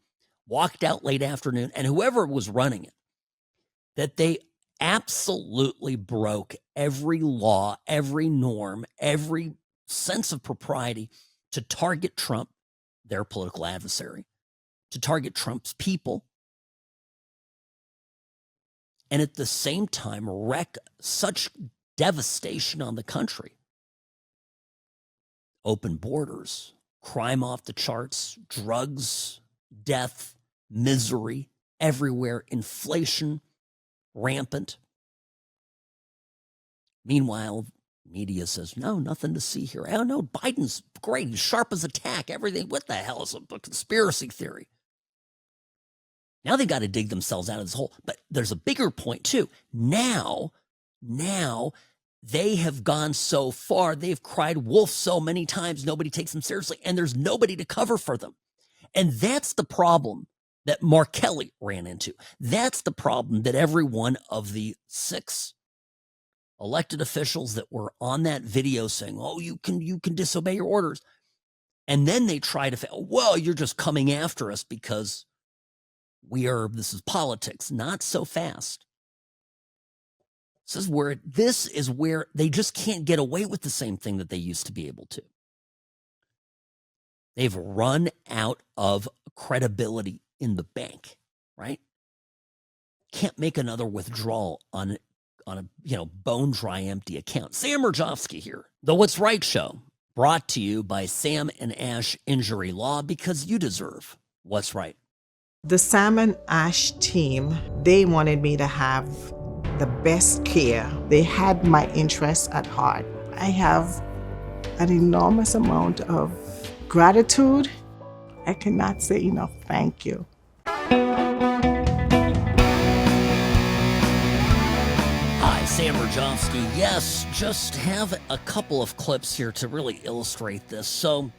walked out late afternoon, and whoever was running it, that they absolutely broke every law, every norm, every sense of propriety to target Trump, their political adversary, to target Trump's people, and at the same time wreak such devastation on the country. Open borders, crime off the charts, drugs, death, misery everywhere, inflation rampant. Meanwhile, media says, no, nothing to see here. Oh, no, Biden's great. He's sharp as a tack. Everything. What the hell is a conspiracy theory? Now they got to dig themselves out of this hole. But there's a bigger point, too. Now they have gone so far. They've cried wolf so many times. Nobody takes them seriously. And there's nobody to cover for them. And that's the problem that Mark Kelly ran into. That's the problem that every one of the 6 elected officials that were on that video saying, oh, you can disobey your orders. And then they try to, well, you're just coming after us because this is politics. Not so fast. This is where they just can't get away with the same thing that they used to be able to. They've run out of credibility in the bank, right? Can't make another withdrawal on a bone dry empty account. Sam Mirejovsky here. The What's Right Show, brought to you by Sam and Ash Injury Law, because you deserve what's right. The Sam and Ash team, they wanted me to have the best care. They had my interests at heart. I have an enormous amount of gratitude. I cannot say enough thank you. Hi, Sam Mirejovsky. Yes, just have a couple of clips here to really illustrate this. So,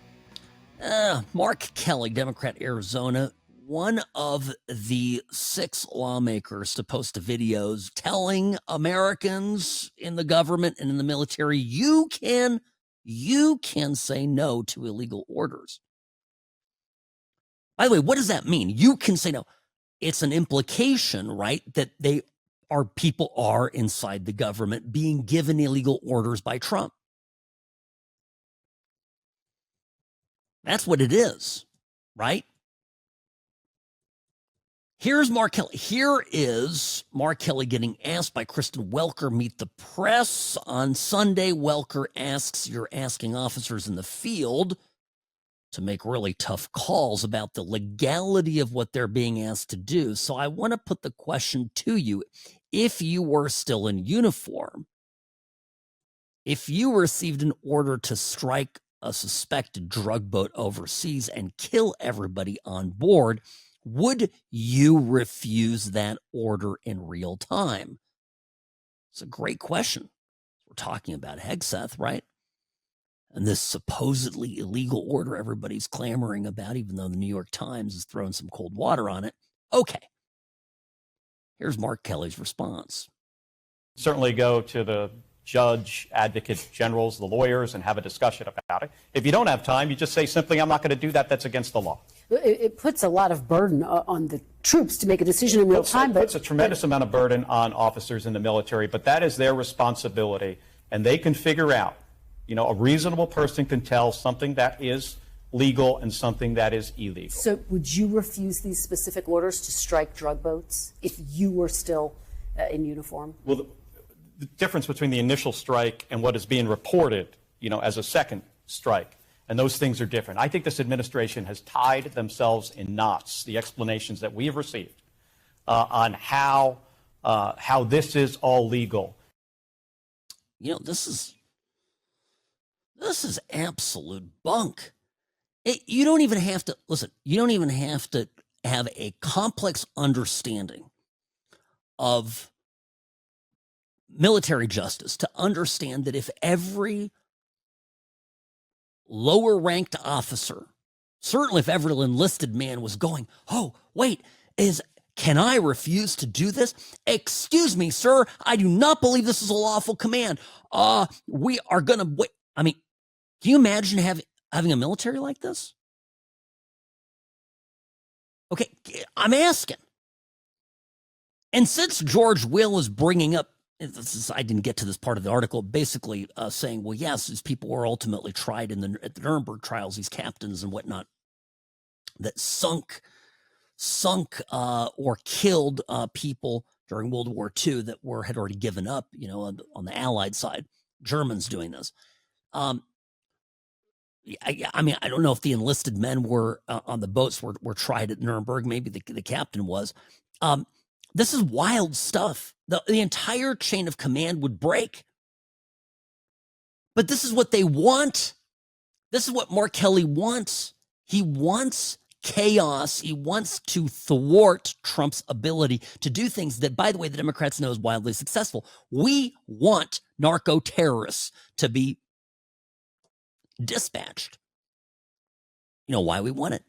Mark Kelly, Democrat, Arizona, one of the 6 lawmakers to post videos telling Americans in the government and in the military, you can say no to illegal orders. By the way, what does that mean? You can say no. It's an implication, right, that people are inside the government being given illegal orders by Trump. That's what it is, right? Here's Mark Kelly. Here is Mark Kelly getting asked by Kristen Welker, Meet the Press. On Sunday, Welker asks, you're asking officers in the field to make really tough calls about the legality of what they're being asked to do. So I want to put the question to you. If you were still in uniform, if you received an order to strike a suspected drug boat overseas and kill everybody on board, would you refuse that order in real time? It's a great question. We're talking about Hegseth, right? And this supposedly illegal order everybody's clamoring about, even though the New York Times is throwing some cold water on it. Okay. Here's Mark Kelly's response. Certainly go to the judge, advocates, generals, the lawyers, and have a discussion about it. If you don't have time, you just say simply, I'm not going to do that. That's against the law. It puts a lot of burden on the troops to make a decision in real time. It puts a tremendous amount of burden on officers in the military, but that is their responsibility, and they can figure out, a reasonable person can tell something that is legal and something that is illegal. So would you refuse these specific orders to strike drug boats if you were still in uniform? Well, the difference between the initial strike and what is being reported, as a second strike, and those things are different. I think this administration has tied themselves in knots, the explanations that we have received on how this is all legal. This is absolute bunk. You don't even have to, listen, you don't even have to have a complex understanding of military justice to understand that if every lower ranked officer, certainly if every enlisted man was going, oh, wait, can I refuse to do this? Excuse me, sir, I do not believe this is a lawful command. We are going to wait. I mean, can you imagine having a military like this? Okay, I'm asking. And since George Will is bringing up, I didn't get to this part of the article, basically saying, well, yes, these people were ultimately tried at the Nuremberg trials, these captains and whatnot, that sunk or killed people during World War II that had already given up, on the Allied side. Germans doing this. I mean, I don't know if the enlisted men were on the boats were tried at Nuremberg. Maybe the captain was. This is wild stuff. The entire chain of command would break. But this is what they want. This is what Mark Kelly wants. He wants chaos. He wants to thwart Trump's ability to do things that, by the way, the Democrats know is wildly successful. We want narco-terrorists to be dispatched. You know why we want it?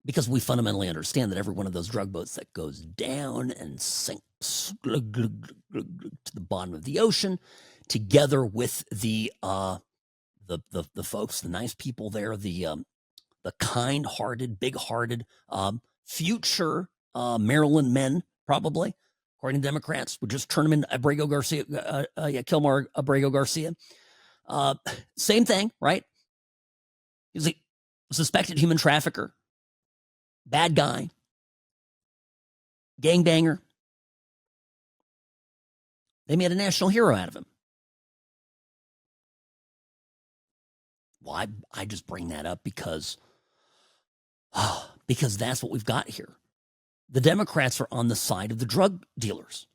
Because we fundamentally understand that every one of those drug boats that goes down and sinks to the bottom of the ocean, together with the folks, the nice people there, the kind-hearted, big-hearted future Maryland men, probably, according to Democrats, would just turn them into Abrego Garcia, Kilmar Abrego Garcia. Same thing, right? He's a suspected human trafficker, bad guy, gangbanger. They made a national hero out of him. Well, I just bring that up because that's what we've got here. The Democrats are on the side of the drug dealers.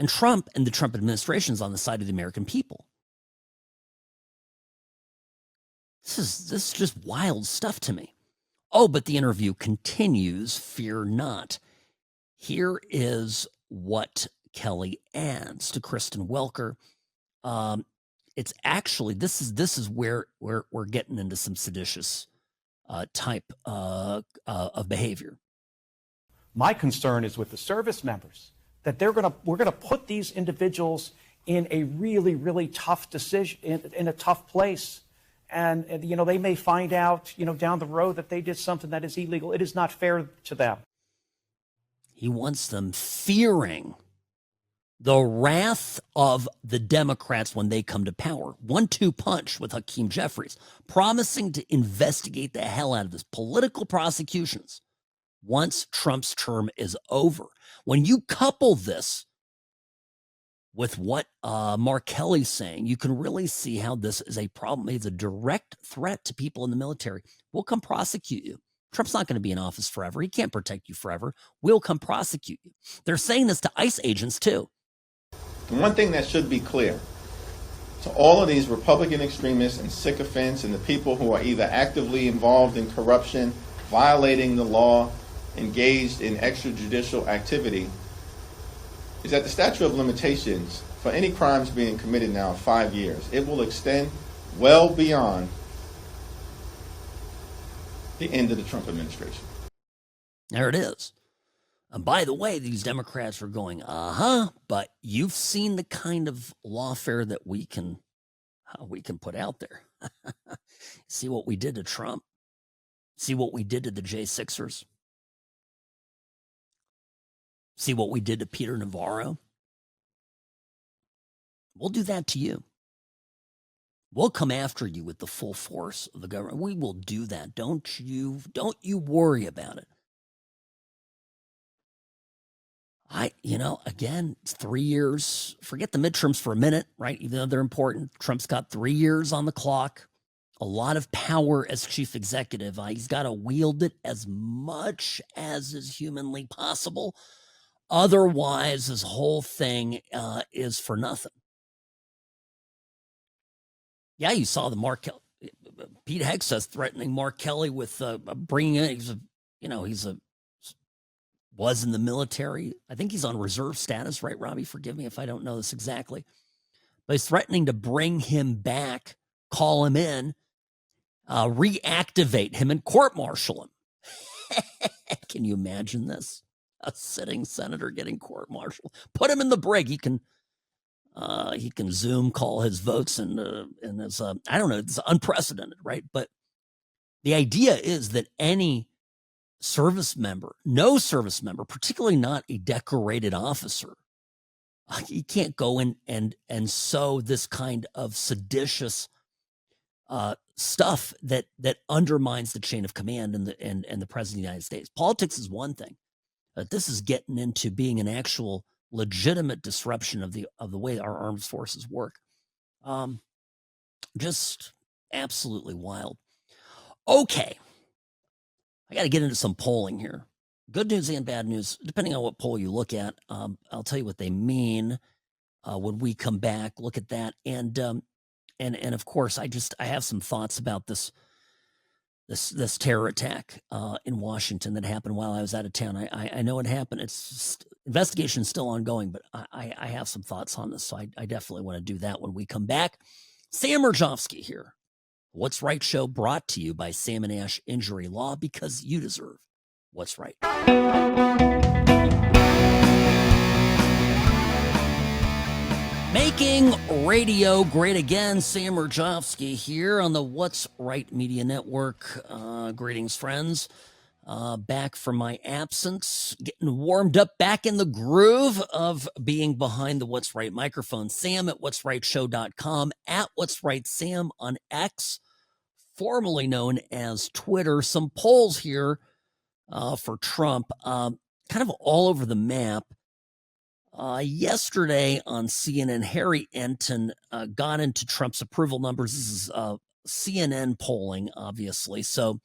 And Trump and the Trump administration is on the side of the American people. This is just wild stuff to me. Oh, but the interview continues. Fear not. Here is what Kelly adds to Kristen Welker. It's actually this is where we're getting into some seditious type of behavior. My concern is with the service members, that we're gonna put these individuals in a really, really tough decision, in a tough place. And they may find out, down the road that they did something that is illegal. It is not fair to them. He wants them fearing the wrath of the Democrats when they come to power. 1-2 punch with Hakeem Jeffries, promising to investigate the hell out of his political prosecutions once Trump's term is over. When you couple this with what Mark Kelly's saying, you can really see how this is a problem. It's a direct threat to people in the military. We'll come prosecute you. Trump's not going to be in office forever. He can't protect you forever. We'll come prosecute you. They're saying this to ICE agents, too. And one thing that should be clear to all of these Republican extremists and sycophants and the people who are either actively involved in corruption, violating the law, engaged in extrajudicial activity, is that the statute of limitations for any crimes being committed now are 5 years. It will extend well beyond the end of the Trump administration. There it is. And by the way, these Democrats are going, but you've seen the kind of lawfare that we can put out there. See what we did to Trump. See what we did to the J6ers. See what we did to Peter Navarro? We'll do that to you. We'll come after you with the full force of the government. We will do that. Don't you worry about it. Again, it's 3 years. Forget the midterms for a minute, right? Even though they're important. Trump's got 3 years on the clock. A lot of power as chief executive. He's got to wield it as much as is humanly possible. Otherwise, this whole thing is for nothing. Yeah, you saw the Pete Hegseth threatening Mark Kelly with bringing in. Was in the military. I think he's on reserve status, right, Robbie? Forgive me if I don't know this exactly. But he's threatening to bring him back, call him in, reactivate him, and court-martial him. Can you imagine this? A sitting senator getting court-martialed. Put him in the brig. He can Zoom call his votes and it's I don't know. It's unprecedented, right? But the idea is that any no service member, particularly not a decorated officer, he can't go in and sow this kind of seditious stuff that undermines the chain of command and the president of the United States. Politics is one thing. This is getting into being an actual legitimate disruption of the way our armed forces work. Just absolutely wild. Okay. I got to get into some polling here. Good news and bad news, depending on what poll you look at. I'll tell you what they mean when we come back. Look at that, and of course, I have some thoughts about this terror attack in Washington that happened while I was out of town. I know it happened. Investigation is still ongoing, but I have some thoughts on this, so I definitely want to do that when we come back. Sam Mirejovsky here. What's Right show brought to you by Sam & Ash Injury Law, because you deserve what's right. Making radio great again. Sam Mirejovsky here on the What's Right Media Network. Greetings, friends. Back from my absence, getting warmed up, back in the groove of being behind the What's Right microphone. Sam at what'srightshow.com, at What's Right Sam on X, formerly known as Twitter. Some polls here for Trump, kind of all over the map. Yesterday on CNN, Harry Enton got into Trump's approval numbers. This is CNN polling, obviously. So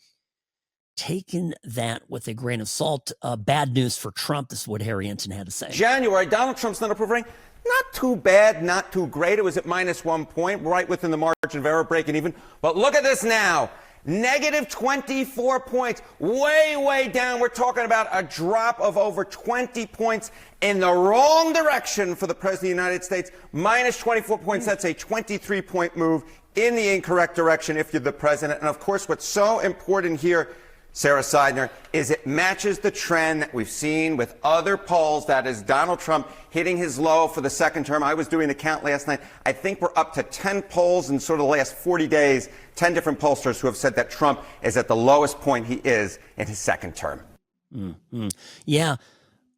taking that with a grain of salt. Bad news for Trump. This is what Harry Enton had to say. January, Donald Trump's net approval rating, not too bad, not too great. It was at -1 point, right within the margin of error, breaking even. But look at this now. -24 points, way down. We're talking about a drop of over 20 points in the wrong direction for the President of the United States. -24 points, that's a 23-point move in the incorrect direction if you're the President. And, of course, what's so important here, Sarah Seidner, is it matches the trend that we've seen with other polls. That is Donald Trump hitting his low for the second term. I was doing a count last night. I think we're up to 10 polls in sort of the last 40 days, 10 different pollsters who have said that Trump is at the lowest point he is in his second term. Mm-hmm. Yeah.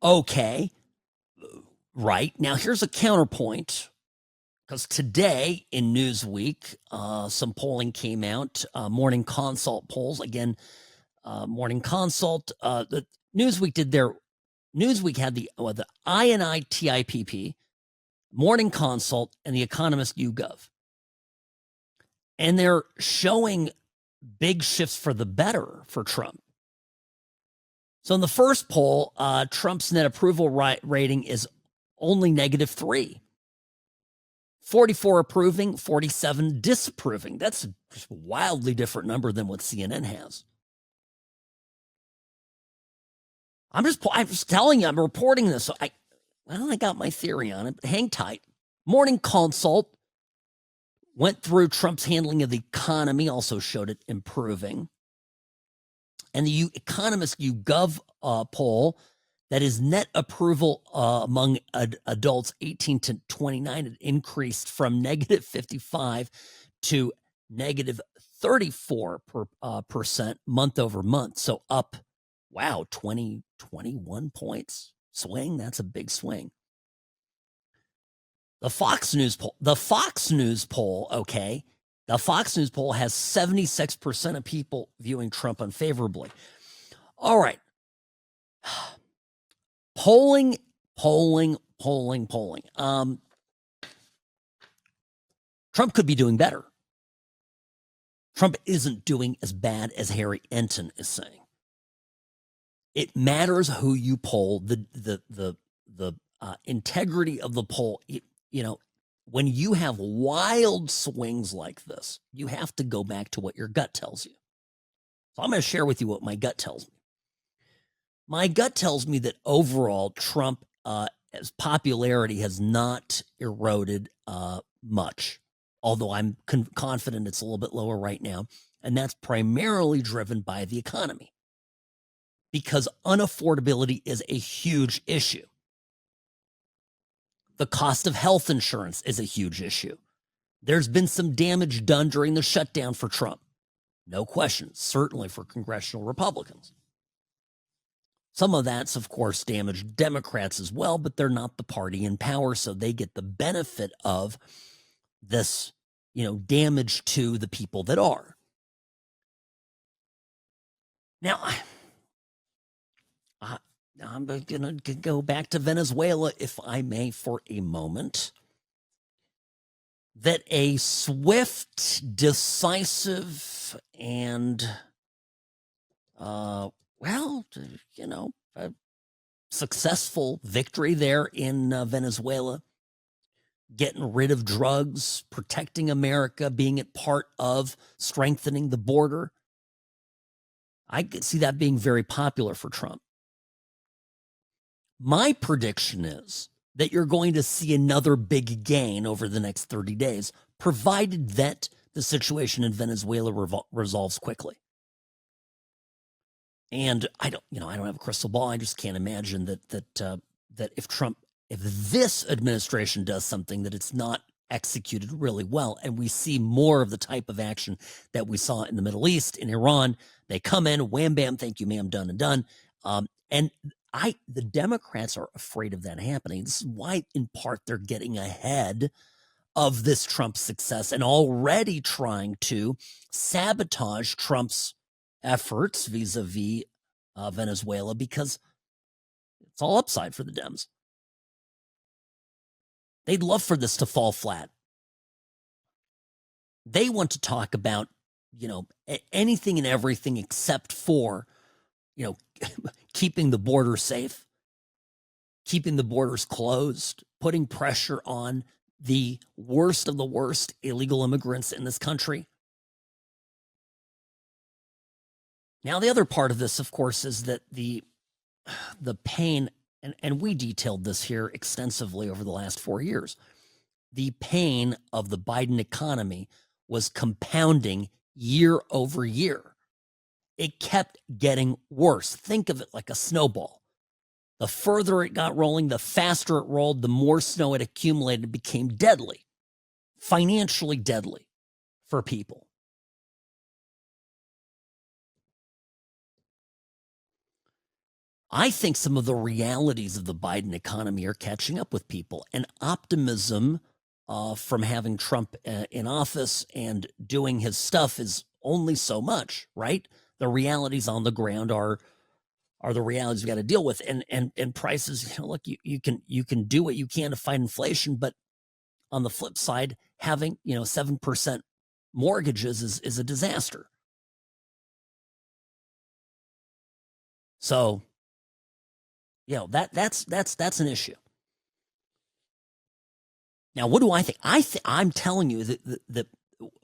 Okay. Right. Now, here's a counterpoint. Because today in Newsweek, some polling came out, Morning Consult polls. Again, Morning Consult, the Newsweek had the INI TIPP, Morning Consult, and the Economist YouGov. And they're showing big shifts for the better for Trump. So in the first poll, Trump's net approval rating is only -3. 44 approving, 47 disapproving. That's just a wildly different number than what CNN has. I'm just telling you, I'm reporting this. So I got my theory on it, but hang tight. Morning Consult went through Trump's handling of the economy, also showed it improving. And the Economist YouGov poll, that is net approval among adults 18 to 29, it increased from -55 to -34% month over month. So up, wow, 21 points swing. That's a big swing. The Fox News poll, okay. The Fox News poll has 76% of people viewing Trump unfavorably. All right. Polling. Trump could be doing better. Trump isn't doing as bad as Harry Enton is saying. It matters who you poll, the integrity of the poll. When you have wild swings like this, you have to go back to what your gut tells you. So I'm going to share with you what my gut tells me. My gut tells me that overall, Trump, his popularity has not eroded much, although I'm confident it's a little bit lower right now. And that's primarily driven by the economy, because unaffordability is a huge issue. The cost of health insurance is a huge issue. There's been some damage done during the shutdown for Trump. No question, certainly for congressional Republicans. Some of that's, of course, damaged Democrats as well, but they're not the party in power, so they get the benefit of this damage to the people that are. Now, I'm going to go back to Venezuela, if I may, for a moment. That a swift, decisive, and, a successful victory there in Venezuela, getting rid of drugs, protecting America, being a part of strengthening the border. I could see that being very popular for Trump. My prediction is that you're going to see another big gain over the next 30 days, provided that the situation in Venezuela resolves quickly. And I don't have a crystal ball. I just can't imagine that if this administration does something, that it's not executed really well, and we see more of the type of action that we saw in the Middle East, in Iran. They come in, wham, bam, thank you, ma'am, done and done. The Democrats are afraid of that happening. This is why, in part, they're getting ahead of this Trump success and already trying to sabotage Trump's efforts vis-a-vis Venezuela, because it's all upside for the Dems. They'd love for this to fall flat. They want to talk about, anything and everything except for, keeping the border safe, keeping the borders closed, putting pressure on the worst of the worst illegal immigrants in this country. Now, the other part of this, of course, is that the pain, and we detailed this here extensively over the last 4 years, the pain of the Biden economy was compounding year over year. It kept getting worse. Think of it like a snowball. The further it got rolling, the faster it rolled, the more snow it accumulated. It became deadly, financially deadly for people. I think some of the realities of the Biden economy are catching up with people, and optimism from having Trump in office and doing his stuff is only so much, right? The realities on the ground are the realities we got to deal with, and prices. Look, you can do what you can to fight inflation, but on the flip side, having 7% mortgages is a disaster. So, that's an issue. Now, what do I think? I'm telling you that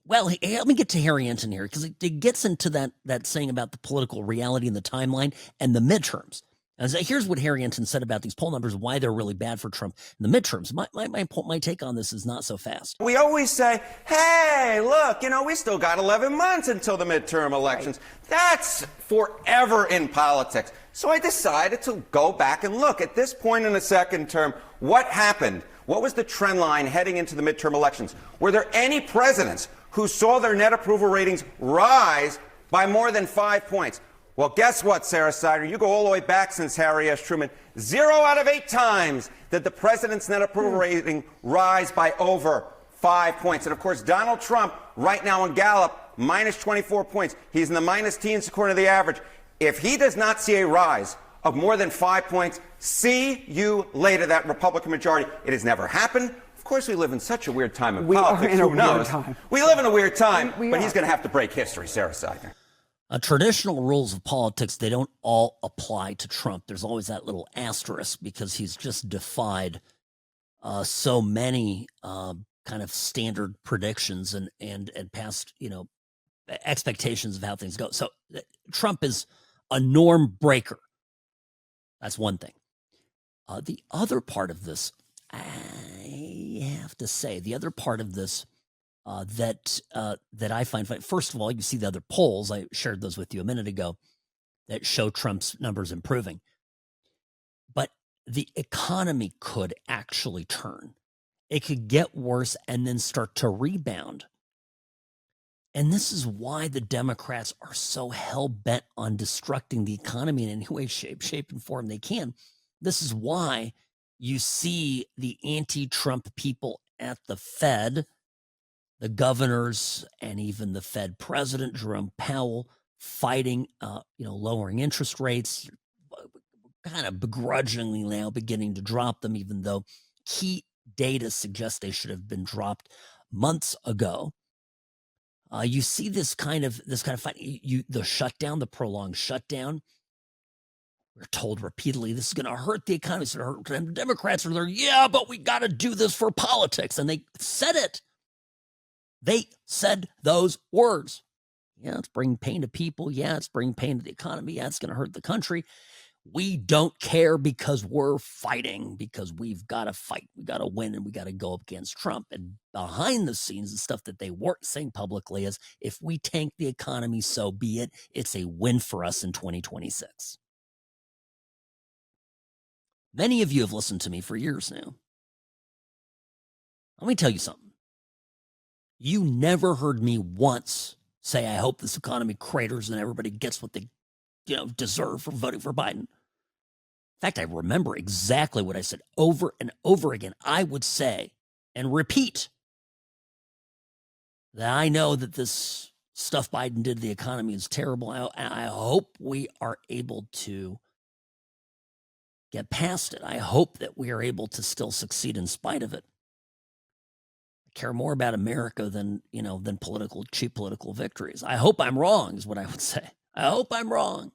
well, hey, let me get to Harry Enton here, because it gets into that saying about the political reality and the timeline and the midterms. And so here's what Harry Enton said about these poll numbers, why they're really bad for Trump in the midterms. My take on this is not so fast. We always say, hey, look, we still got 11 months until the midterm elections. Right. That's forever in politics. So I decided to go back and look at this point in the second term. What happened? What was the trend line heading into the midterm elections? Were there any presidents who saw their net approval ratings rise by more than 5 points? Well, guess what, Sarah Sider? You go all the way back since Harry S. Truman. 0 out of 8 times did the president's net approval rating rise by over 5 points. And, of course, Donald Trump, right now in Gallup, minus 24 points. He's in the minus teens according to the average. If he does not see a rise of more than 5 points, see you later, that Republican majority. It has never happened. Of course, we live in such a weird time in politics. Who knows? We live in a weird time, but he's going to have to break history, Sarah Sider. Traditional rules of politics, they don't all apply to Trump. There's always that little asterisk, because he's just defied so many kind of standard predictions and past, expectations of how things go. So Trump is a norm breaker. That's one thing. The other part of this, I have to say, the other part of this that I find funny. First of all, you see the other polls. I shared those with you a minute ago that show Trump's numbers improving. But the economy could actually turn. It could get worse and then start to rebound. And this is why the Democrats are so hell-bent on destructing the economy in any way, shape, and form they can. This is why you see the anti-Trump people at the Fed the governors and even the Fed president, Jerome Powell, fighting, lowering interest rates, kind of begrudgingly now beginning to drop them, even though key data suggests they should have been dropped months ago. You see this kind of fight. The shutdown, the prolonged shutdown. We're told repeatedly this is going to hurt the economy. It's going to hurt. And the Democrats are there. Yeah, but we got to do this for politics, and they said it. They said those words. Yeah, it's bringing pain to people. Yeah, it's bringing pain to the economy. Yeah, it's going to hurt the country. We don't care because we're fighting, because we've got to fight. We got to win, and we got to go up against Trump. And behind the scenes, the stuff that they weren't saying publicly is, if we tank the economy, so be it. It's a win for us in 2026. Many of you have listened to me for years now. Let me tell you something. You never heard me once say, I hope this economy craters and everybody gets what they deserve for voting for Biden. In fact, I remember exactly what I said over and over again. I would say and repeat that I know that this stuff Biden did to the economy is terrible. I hope we are able to get past it. I hope that we are able to still succeed in spite of it. I care more about America than cheap political victories. I hope I'm wrong, is what I would say. I hope I'm wrong.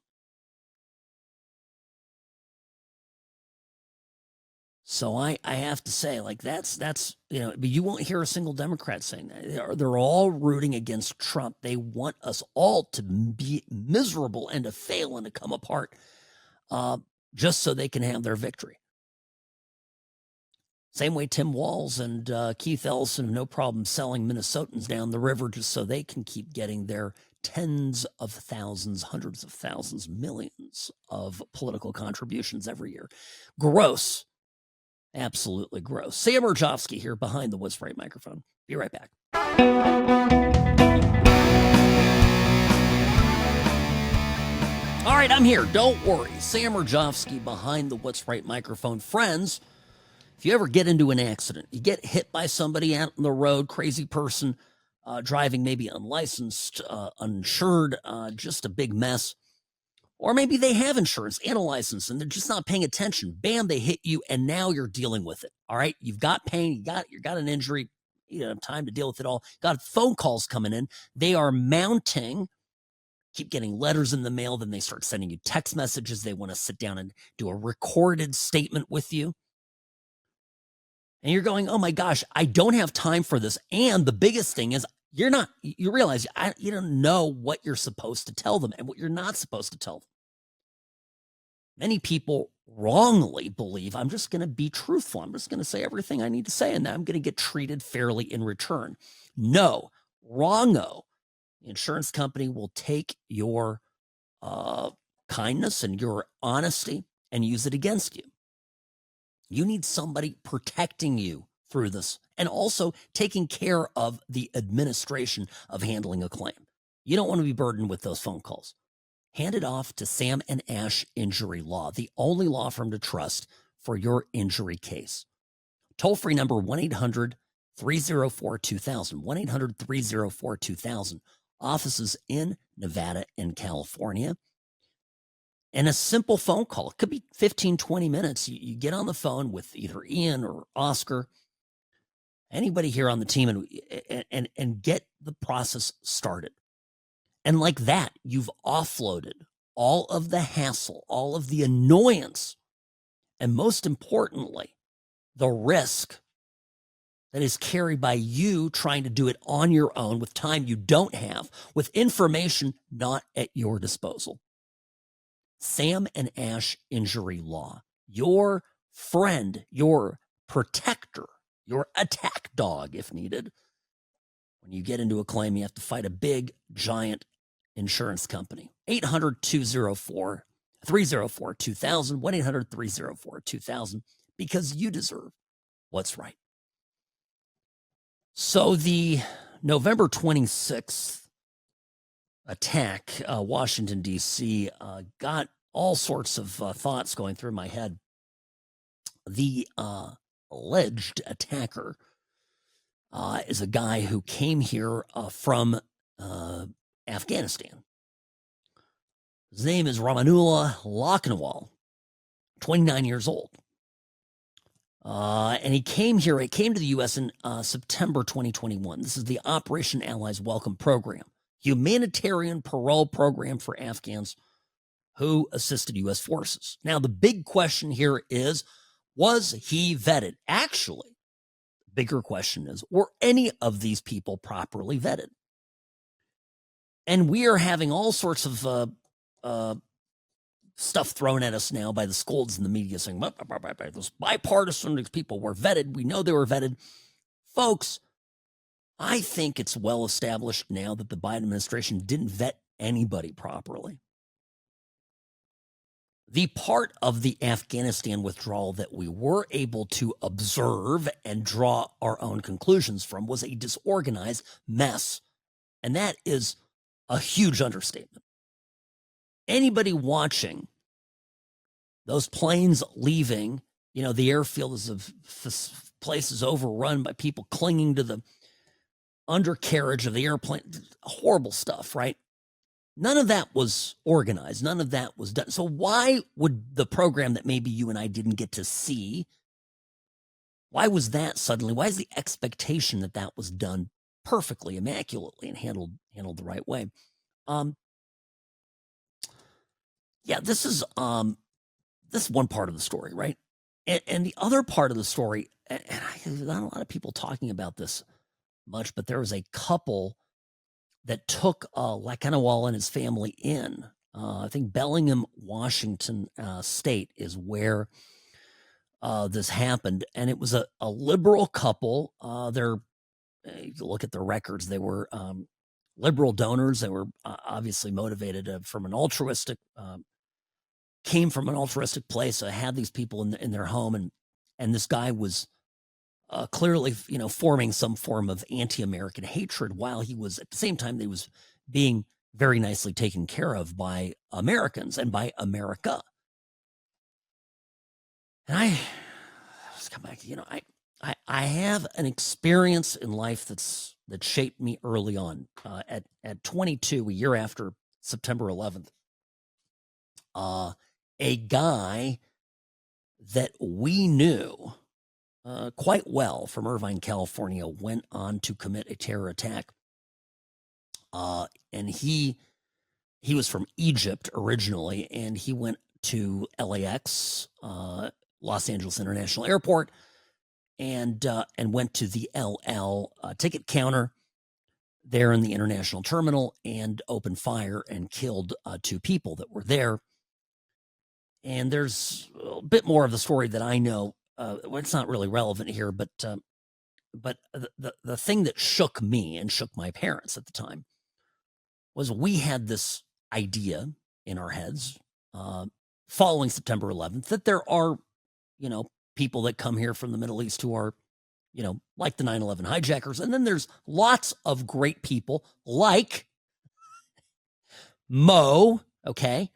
So I have to say, but you won't hear a single Democrat saying that. They're all rooting against Trump. They want us all to be miserable and to fail and to come apart just so they can have their victory. Same way Tim Walz and Keith Ellison have no problem selling Minnesotans down the river just so they can keep getting their tens of thousands, hundreds of thousands, millions of political contributions every year. Gross. Absolutely gross. Sam Mirejovsky here behind the What's Right microphone. Be right back. All right, I'm here. Don't worry. Sam Mirejovsky behind the What's Right microphone. Friends, if you ever get into an accident, you get hit by somebody out on the road, crazy person driving, maybe unlicensed, uninsured, just a big mess. Or maybe they have insurance and a license and they're just not paying attention. Bam, they hit you and now you're dealing with it. All right, you've got pain, you got an injury, you don't have time to deal with it all. Got phone calls coming in. They are mounting. Keep getting letters in the mail. Then they start sending you text messages. They want to sit down and do a recorded statement with you. And you're going, oh my gosh, I don't have time for this. And the biggest thing is you realize you don't know what you're supposed to tell them and what you're not supposed to tell them. Many people wrongly believe I'm just going to be truthful. I'm just going to say everything I need to say, and I'm going to get treated fairly in return. No, wrongo. The insurance company will take your kindness and your honesty and use it against you. You need somebody protecting you through this and also taking care of the administration of handling a claim. You don't want to be burdened with those phone calls. Hand it off to Sam and Ash Injury Law, the only law firm to trust for your injury case. Toll-free number 1-800-304-2000, 1-800-304-2000. Offices in Nevada and California. And a simple phone call. It could be 15, 20 minutes. You get on the phone with either Ian or Oscar, anybody here on the team, and get the process started. And like that, you've offloaded all of the hassle, all of the annoyance, and most importantly, the risk that is carried by you trying to do it on your own with time you don't have, with information not at your disposal. Sam and Ash Injury Law, your friend, your protector, your attack dog if needed. When you get into a claim, you have to fight a big, giant insurance company. 800-204-2000, 1-800-304-2000, because you deserve what's right. So the November 26th attack, Washington, D.C., got all sorts of thoughts going through my head. The alleged attacker is a guy who came here from Afghanistan. His name is Ramanullah Lakhnawal, 29 years old. And he came here, he came to the U.S. in September 2021. This is the Operation Allies Welcome Program, humanitarian parole program for Afghans who assisted U.S. forces. Now, the big question here is, was he vetted? Actually, the bigger question is, were any of these people properly vetted? And we are having all sorts of stuff thrown at us now by the scolds in the media saying, those bipartisan people were vetted. We know they were vetted. Folks, I think it's well established now that the Biden administration didn't vet anybody properly. The part of the Afghanistan withdrawal that we were able to observe and draw our own conclusions from was a disorganized mess. And that is a huge understatement. Anybody watching those planes leaving, the airfield is a place is overrun by people clinging to the undercarriage of the airplane. Horrible stuff, right? None of that was organized. None of that was done. So why would the program that maybe you and I didn't get to see, why was that suddenly, why is the expectation that that was done perfectly, immaculately, and handled the right way? This is one part of the story, right? And the other part of the story, and there's not a lot of people talking about this much, but there was a couple that took Lakhanawal and his family in. I think Bellingham, Washington State is where this happened. And it was a liberal couple. If you look at their records, they were liberal donors. They were obviously motivated from an altruistic, came from an altruistic place, had these people in their home. And this guy was clearly, forming some form of anti-American hatred while he was, at the same time, he was being very nicely taken care of by Americans and by America. And I just come back, I have an experience in life that shaped me early on. At 22, a year after September 11th, a guy that we knew quite well from Irvine, California, went on to commit a terror attack. And he was from Egypt originally, and he went to LAX, Los Angeles International Airport, and went to the LL ticket counter there in the international terminal and opened fire and killed 2 people that were there. And there's a bit more of the story that I know. It's not really relevant here, but the thing that shook me and shook my parents at the time was we had this idea in our heads following September 11th that there are, people that come here from the Middle East who are, like the 9/11 hijackers. And then there's lots of great people like Mo, okay?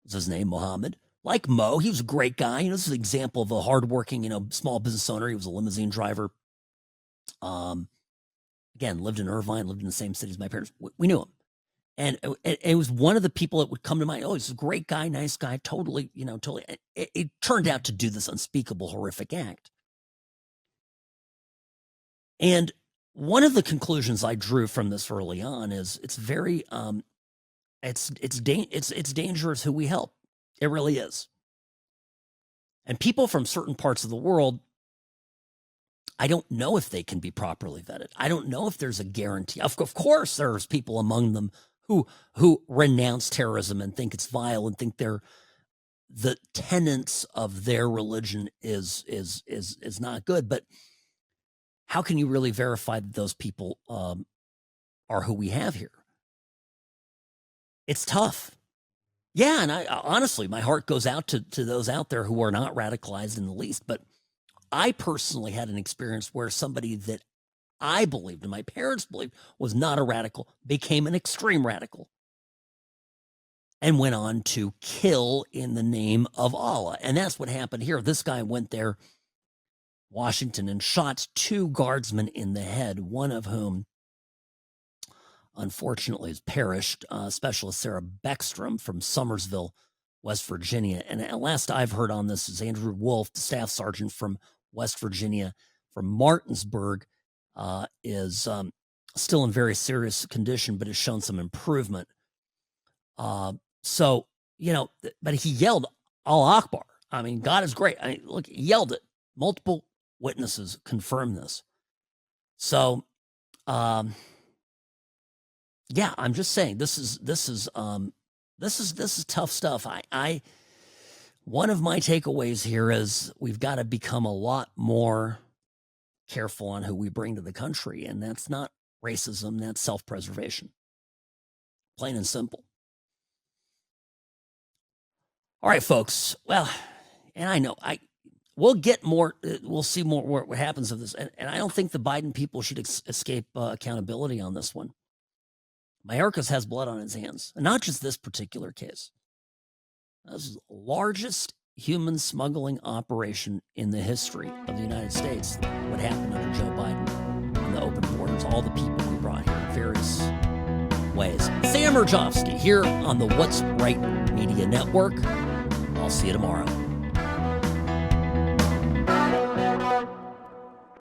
What's his name? Mohammed. Like Mo, he was a great guy. This is an example of a hardworking, small business owner. He was a limousine driver. Again, lived in Irvine, lived in the same city as my parents. We knew him. And it was one of the people that would come to mind. Oh, he's a great guy, nice guy, totally, totally. It turned out to do this unspeakable, horrific act. And one of the conclusions I drew from this early on is it's very, it's dangerous who we help. It really is. And people from certain parts of the world, I don't know if they can be properly vetted. I don't know if there's a guarantee. Of course, there's people among them who renounce terrorism and think it's vile and think the tenets of their religion is not good. But how can you really verify that those people are who we have here? It's tough. Yeah, and I honestly, my heart goes out to those out there who are not radicalized in the least. But I personally had an experience where somebody that I believed and my parents believed was not a radical became an extreme radical and went on to kill in the name of Allah. And that's what happened here. This guy went there Washington and shot 2 guardsmen in the head, one of whom unfortunately has perished. Specialist Sarah Beckstrom from Summersville, West Virginia. And last I've heard on this is Andrew Wolf, the staff sergeant from West Virginia, from Martinsburg, is still in very serious condition, but has shown some improvement. So, but he yelled, Allah Akbar. I mean, God is great. I mean, look, he yelled it. Multiple witnesses confirm this. So, yeah, I'm just saying this is tough stuff. One of my takeaways here is we've got to become a lot more careful on who we bring to the country, and that's not racism, that's self-preservation. Plain and simple. All right, folks. Well, and I know we'll get more. We'll see more what happens of this, and I don't think the Biden people should escape accountability on this one. Mayorkas has blood on his hands, and not just this particular case. This is the largest human smuggling operation in the history of the United States. What happened under Joe Biden and the open borders, all the people we brought here in various ways. Sam Mirejovsky here on the What's Right Media Network. I'll see you tomorrow.